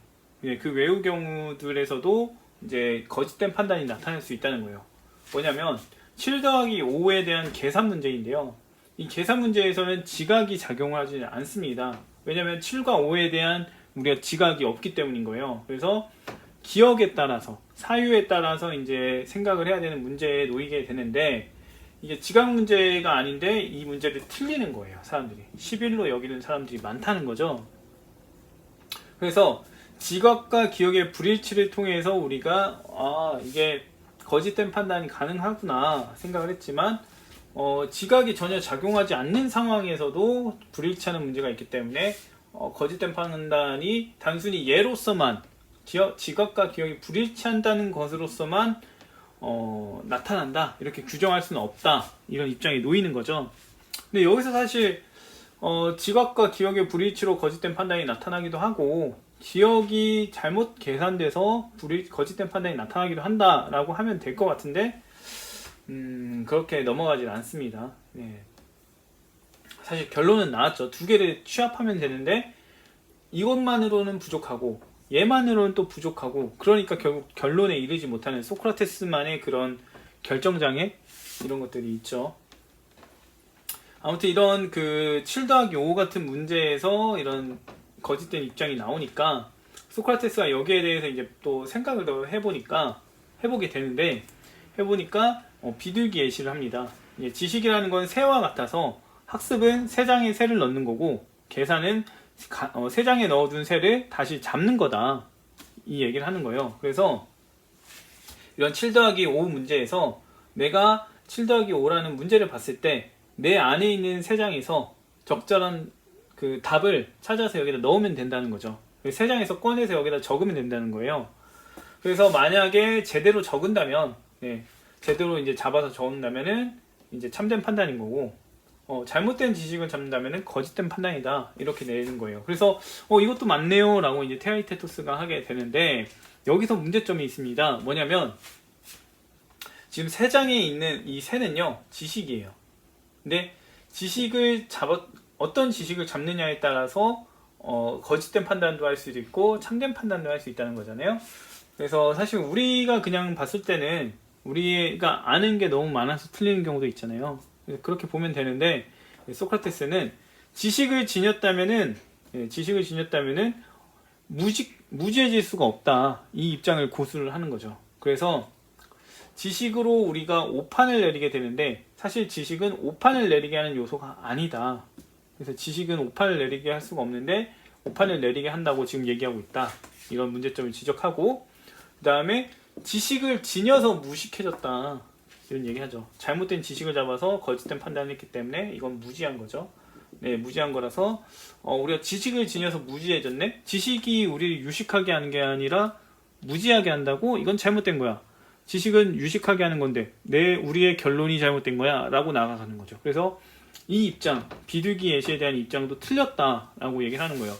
그 외의 경우들에서도 이제 거짓된 판단이 나타날 수 있다는 거예요. 뭐냐면 7 더하기 5에 대한 계산 문제인데요. 이 계산 문제에서는 지각이 작용하지 않습니다. 왜냐하면 7과 5에 대한 우리가 지각이 없기 때문인 거예요. 그래서 기억에 따라서, 사유에 따라서 이제 생각을 해야 되는 문제에 놓이게 되는데, 이게 지각 문제가 아닌데 이 문제를 틀리는 거예요. 사람들이 11로 여기는 사람들이 많다는 거죠. 그래서 지각과 기억의 불일치를 통해서 우리가 이게 거짓된 판단이 가능하구나 생각을 했지만, 지각이 전혀 작용하지 않는 상황에서도 불일치하는 문제가 있기 때문에 거짓된 판단이 단순히 얘로서만, 지각과 기억이 불일치한다는 것으로서만 나타난다, 이렇게 규정할 수는 없다, 이런 입장에 놓이는 거죠. 근데 여기서 사실 지각과 기억의 불일치로 거짓된 판단이 나타나기도 하고, 기억이 잘못 계산돼서 거짓된 판단이 나타나기도 한다라고 하면 될 것 같은데, 그렇게 넘어가질 않습니다. 네. 사실 결론은 나왔죠. 두 개를 취합하면 되는데 이것만으로는 부족하고 얘만으로는 또 부족하고, 그러니까 결국 결론에 이르지 못하는 소크라테스만의 그런 결정장애, 이런 것들이 있죠. 아무튼 이런 그 7 더하기 5 같은 문제에서 이런 거짓된 입장이 나오니까 소크라테스가 여기에 대해서 이제 또 생각을 더 해보게 되는데, 해보니까 비둘기 예시를 합니다. 지식이라는 건 새와 같아서 학습은 세 장에 새를 넣는 거고, 계산은 세장에 넣어둔 새를 다시 잡는 거다, 이 얘기를 하는 거예요. 그래서 이런 7 더하기 5 문제에서 내가 7 더하기 5라는 문제를 봤을 때 내 안에 있는 세 장에서 적절한 그 답을 찾아서 여기다 넣으면 된다는 거죠. 세 장에서 꺼내서 여기다 적으면 된다는 거예요. 그래서 만약에 제대로 적은다면, 제대로 이제 잡아서 적는다면은 이제 참된 판단인 거고, 잘못된 지식을 잡는다면은 거짓된 판단이다, 이렇게 내는 거예요. 그래서 이것도 맞네요 라고 이제 테아이테토스가 하게 되는데, 여기서 문제점이 있습니다. 뭐냐면 지금 세 장에 있는 이 새는요, 지식이에요. 근데 어떤 지식을 잡느냐에 따라서 거짓된 판단도 할 수도 있고 참된 판단도 할 수 있다는 거잖아요. 그래서 사실 우리가 그냥 봤을 때는 우리가 아는 게 너무 많아서 틀리는 경우도 있잖아요. 그렇게 보면 되는데, 소크라테스는 지식을 지녔다면은 무지해질 수가 없다, 이 입장을 고수를 하는 거죠. 그래서 지식으로 우리가 오판을 내리게 되는데, 사실 지식은 오판을 내리게 하는 요소가 아니다. 그래서 지식은 오판을 내리게 할 수가 없는데 오판을 내리게 한다고 지금 얘기하고 있다, 이런 문제점을 지적하고, 그 다음에 지식을 지녀서 무식해졌다, 이런 얘기하죠. 잘못된 지식을 잡아서 거짓된 판단을 했기 때문에 이건 무지한 거죠. 무지한 거라서 우리가 지식을 지녀서 무지해졌네? 지식이 우리를 유식하게 하는 게 아니라 무지하게 한다고? 이건 잘못된 거야. 지식은 유식하게 하는 건데 우리의 결론이 잘못된 거야 라고 나아가는 거죠. 그래서 이 입장, 비둘기 예시에 대한 입장도 틀렸다라고 얘기를 하는 거예요.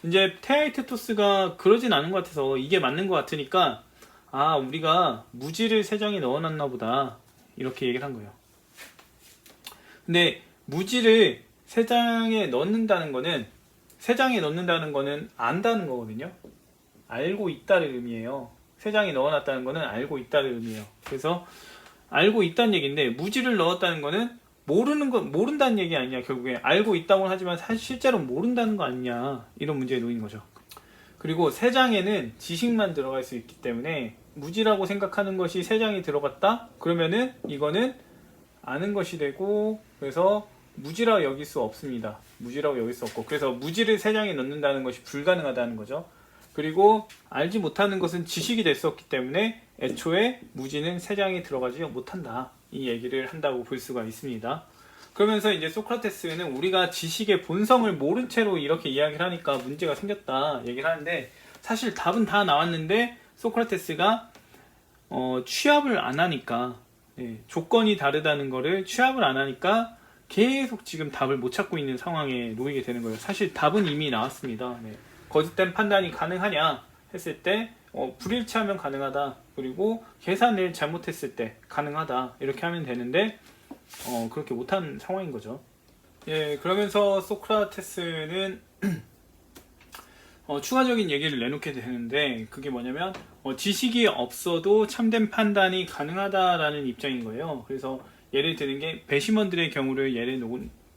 이제 테아이테토스가 그러진 않은 것 같아서 이게 맞는 것 같으니까, 우리가 무지를 세 장에 넣어놨나 보다, 이렇게 얘기를 한 거예요. 근데 무지를 세 장에 넣는다는 거는 안다는 거거든요. 알고 있다는 의미예요. 세 장에 넣어놨다는 거는 알고 있다는 의미예요. 그래서 알고 있다는 얘기인데, 무지를 넣었다는 거는 모른다는 얘기 아니냐. 결국에 알고 있다고는 하지만 실제로 모른다는 거 아니냐, 이런 문제에 놓인 거죠. 그리고 세 장에는 지식만 들어갈 수 있기 때문에 무지라고 생각하는 것이 세 장이 들어갔다? 그러면은 이거는 아는 것이 되고, 그래서 무지라고 여길 수 없습니다. 무지라고 여길 수 없고, 그래서 무지를 세 장에 넣는다는 것이 불가능하다는 거죠. 그리고 알지 못하는 것은 지식이 됐었기 때문에 애초에 무지는 세 장에 들어가지 못한다, 이 얘기를 한다고 볼 수가 있습니다. 그러면서 이제 소크라테스는 우리가 지식의 본성을 모른 채로 이렇게 이야기를 하니까 문제가 생겼다 얘기를 하는데, 사실 답은 다 나왔는데 소크라테스가 취합을 안 하니까, 조건이 다르다는 거를 취합을 안 하니까 계속 지금 답을 못 찾고 있는 상황에 놓이게 되는 거예요. 사실 답은 이미 나왔습니다. 거짓된 판단이 가능하냐 했을 때 불일치하면 가능하다, 그리고 계산을 잘못했을 때 가능하다, 이렇게 하면 되는데 그렇게 못한 상황인 거죠. 그러면서 소크라테스는 추가적인 얘기를 내놓게 되는데, 그게 뭐냐면 지식이 없어도 참된 판단이 가능하다라는 입장인 거예요. 그래서 예를 드는 게 배심원들의 경우를 예를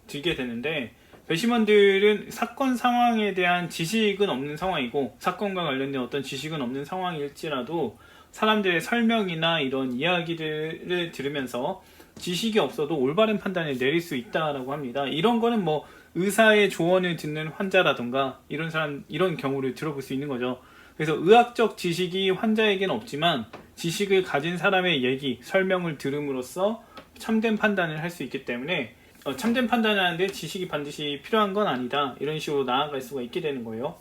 들게 되는데, 배심원들은 사건 상황에 대한 지식은 없는 상황이고, 사건과 관련된 어떤 지식은 없는 상황일지라도 사람들의 설명이나 이런 이야기를 들으면서 지식이 없어도 올바른 판단을 내릴 수 있다라고 합니다. 이런 거는 뭐 의사의 조언을 듣는 환자라던가 이런 경우를 들어볼 수 있는 거죠. 그래서 의학적 지식이 환자에게는 없지만 지식을 가진 사람의 얘기, 설명을 들음으로써 참된 판단을 할 수 있기 때문에 참된 판단을 하는데 지식이 반드시 필요한 건 아니다, 이런 식으로 나아갈 수가 있게 되는 거예요.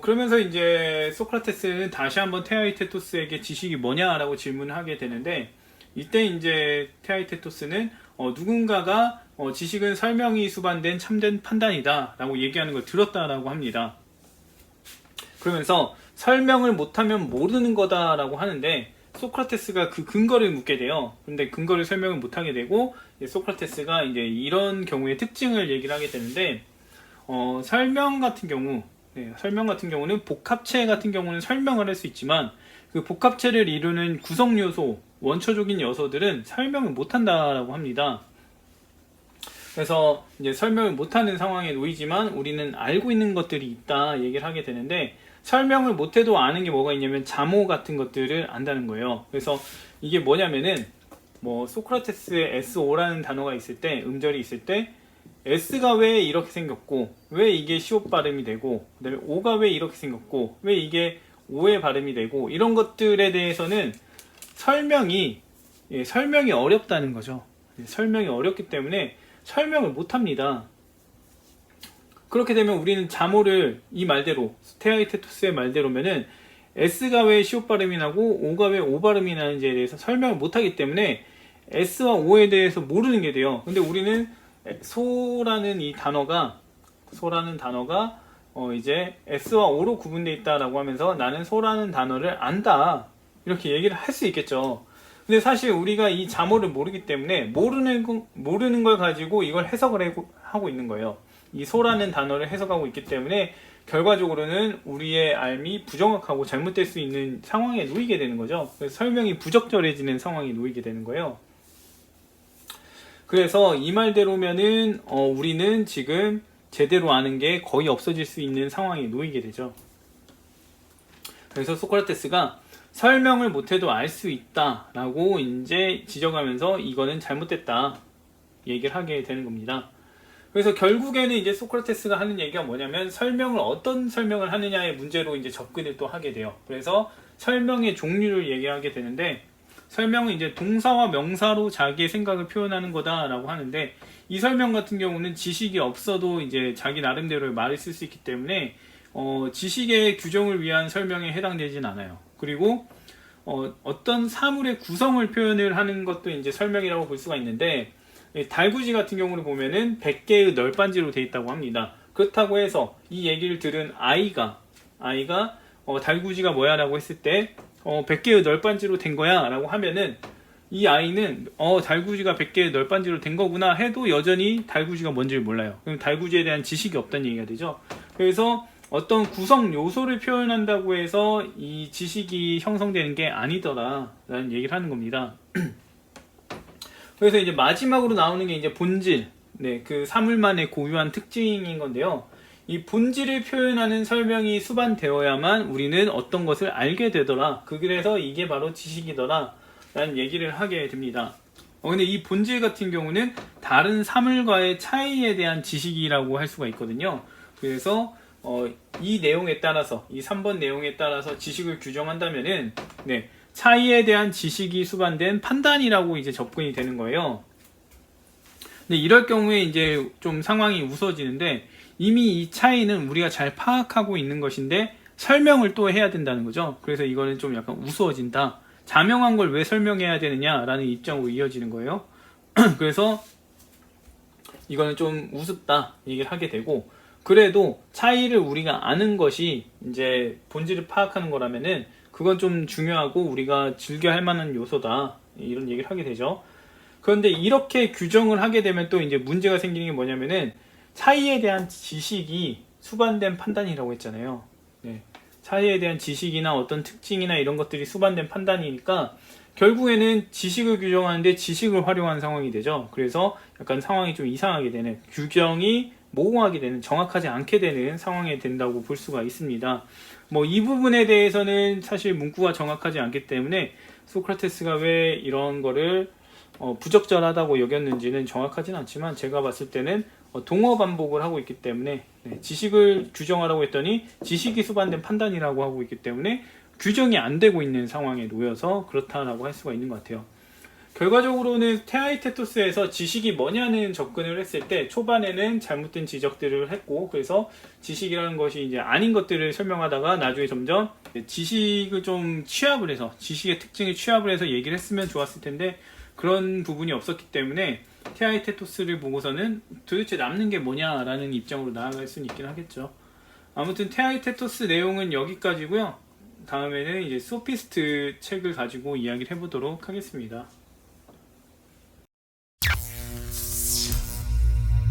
그러면서 이제 소크라테스는 다시 한번 테아이테토스에게 지식이 뭐냐라고 질문을 하게 되는데, 이때 이제 테아이테토스는 누군가가 지식은 설명이 수반된 참된 판단이다 라고 얘기하는 걸 들었다라고 합니다. 그러면서 설명을 못하면 모르는 거다라고 하는데, 소크라테스가 그 근거를 묻게 돼요. 근데 근거를 설명을 못하게 되고, 소크라테스가 이제 이런 경우의 특징을 얘기를 하게 되는데, 설명 같은 경우는 복합체 같은 경우는 설명을 할 수 있지만, 그 복합체를 이루는 구성 요소, 원초적인 요소들은 설명을 못한다라고 합니다. 그래서 이제 설명을 못하는 상황에 놓이지만 우리는 알고 있는 것들이 있다 얘기를 하게 되는데, 설명을 못해도 아는 게 뭐가 있냐면 자모 같은 것들을 안다는 거예요. 그래서 이게 뭐냐면은, 소크라테스의 SO라는 단어가 있을 때, 음절이 있을 때 S가 왜 이렇게 생겼고 왜 이게 시옷 발음이 되고 그다음에 O가 왜 이렇게 생겼고 왜 이게 O의 발음이 되고 이런 것들에 대해서는 설명이 어렵다는 거죠. 설명이 어렵기 때문에 설명을 못합니다. 그렇게 되면 우리는 자모를 이 말대로 테아이테토스의 말대로면은 S가 왜 시옷 발음이 나고 O가 왜 O 발음이 나는지에 대해서 설명을 못하기 때문에 S와 O에 대해서 모르는 게 돼요. 근데 우리는 소라는 단어가 이제 S와 O로 구분되어 있다라고 하면서 나는 소라는 단어를 안다 이렇게 얘기를 할 수 있겠죠. 근데 사실 우리가 이 자모를 모르기 때문에 모르는 걸 가지고 이걸 해석을 하고 있는 거예요. 이 소라는 단어를 해석하고 있기 때문에 결과적으로는 우리의 알미 부정확하고 잘못될 수 있는 상황에 놓이게 되는 거죠. 그래서 설명이 부적절해지는 상황에 놓이게 되는 거예요. 그래서 이 말대로면은 우리는 지금 제대로 아는 게 거의 없어질 수 있는 상황에 놓이게 되죠. 그래서 소크라테스가 설명을 못해도 알 수 있다라고 이제 지적하면서 이거는 잘못됐다 얘기를 하게 되는 겁니다. 그래서 결국에는 이제 소크라테스가 하는 얘기가 뭐냐면 어떤 설명을 하느냐의 문제로 이제 접근을 또 하게 돼요. 그래서 설명의 종류를 얘기하게 되는데 설명은 이제 동사와 명사로 자기의 생각을 표현하는 거다라고 하는데 이 설명 같은 경우는 지식이 없어도 이제 자기 나름대로의 말을 쓸 수 있기 때문에 지식의 규정을 위한 설명에 해당되진 않아요. 그리고 어떤 사물의 구성을 표현을 하는 것도 이제 설명이라고 볼 수가 있는데 달구지 같은 경우를 보면은 100개의 널빤지로 되어 있다고 합니다. 그렇다고 해서 이 얘기를 들은 아이가 달구지가 뭐야 라고 했을 때 100개의 널빤지로 된 거야 라고 하면은 이 아이는 달구지가 100개의 널빤지로 된 거구나 해도 여전히 달구지가 뭔지를 몰라요. 그럼 달구지에 대한 지식이 없다는 얘기가 되죠. 그래서 어떤 구성 요소를 표현한다고 해서 이 지식이 형성되는 게 아니더라 라는 얘기를 하는 겁니다. 그래서 이제 마지막으로 나오는 게 이제 본질, 그 사물만의 고유한 특징인 건데요. 이 본질을 표현하는 설명이 수반되어야만 우리는 어떤 것을 알게 되더라. 그래서 이게 바로 지식이더라 라는 얘기를 하게 됩니다. 근데 이 본질 같은 경우는 다른 사물과의 차이에 대한 지식이라고 할 수가 있거든요. 그래서 이 내용에 따라서 이 3번 내용에 따라서 지식을 규정한다면은 차이에 대한 지식이 수반된 판단이라고 이제 접근이 되는 거예요. 근데 이럴 경우에 이제 좀 상황이 우스워지는데 이미 이 차이는 우리가 잘 파악하고 있는 것인데 설명을 또 해야 된다는 거죠. 그래서 이거는 좀 약간 우스워진다. 자명한 걸 왜 설명해야 되느냐라는 입장으로 이어지는 거예요. 그래서 이거는 좀 우습다 얘기를 하게 되고 그래도 차이를 우리가 아는 것이 이제 본질을 파악하는 거라면은 그건 좀 중요하고 우리가 즐겨 할 만한 요소다 이런 얘기를 하게 되죠. 그런데 이렇게 규정을 하게 되면 또 이제 문제가 생기는 게 뭐냐면은 차이에 대한 지식이 수반된 판단이라고 했잖아요. 차이에 대한 지식이나 어떤 특징이나 이런 것들이 수반된 판단이니까 결국에는 지식을 규정하는데 지식을 활용한 상황이 되죠. 그래서 약간 상황이 좀 이상하게 되는, 규정이 모호하게 되는, 정확하지 않게 되는 상황이 된다고 볼 수가 있습니다. 이 부분에 대해서는 사실 문구가 정확하지 않기 때문에 소크라테스가 왜 이런 거를 부적절하다고 여겼는지는 정확하진 않지만 제가 봤을 때는 동어 반복을 하고 있기 때문에 지식을 규정하라고 했더니 지식이 수반된 판단이라고 하고 있기 때문에 규정이 안 되고 있는 상황에 놓여서 그렇다라고 할 수가 있는 것 같아요. 결과적으로는 테아이테토스에서 지식이 뭐냐는 접근을 했을 때 초반에는 잘못된 지적들을 했고 그래서 지식이라는 것이 이제 아닌 것들을 설명하다가 나중에 점점 지식을 좀 취합을 해서 지식의 특징을 취합을 해서 얘기를 했으면 좋았을 텐데 그런 부분이 없었기 때문에 테아이테토스를 보고서는 도대체 남는 게 뭐냐라는 입장으로 나아갈 수는 있긴 하겠죠. 아무튼 테아이테토스 내용은 여기까지고요. 다음에는 이제 소피스트 책을 가지고 이야기를 해보도록 하겠습니다.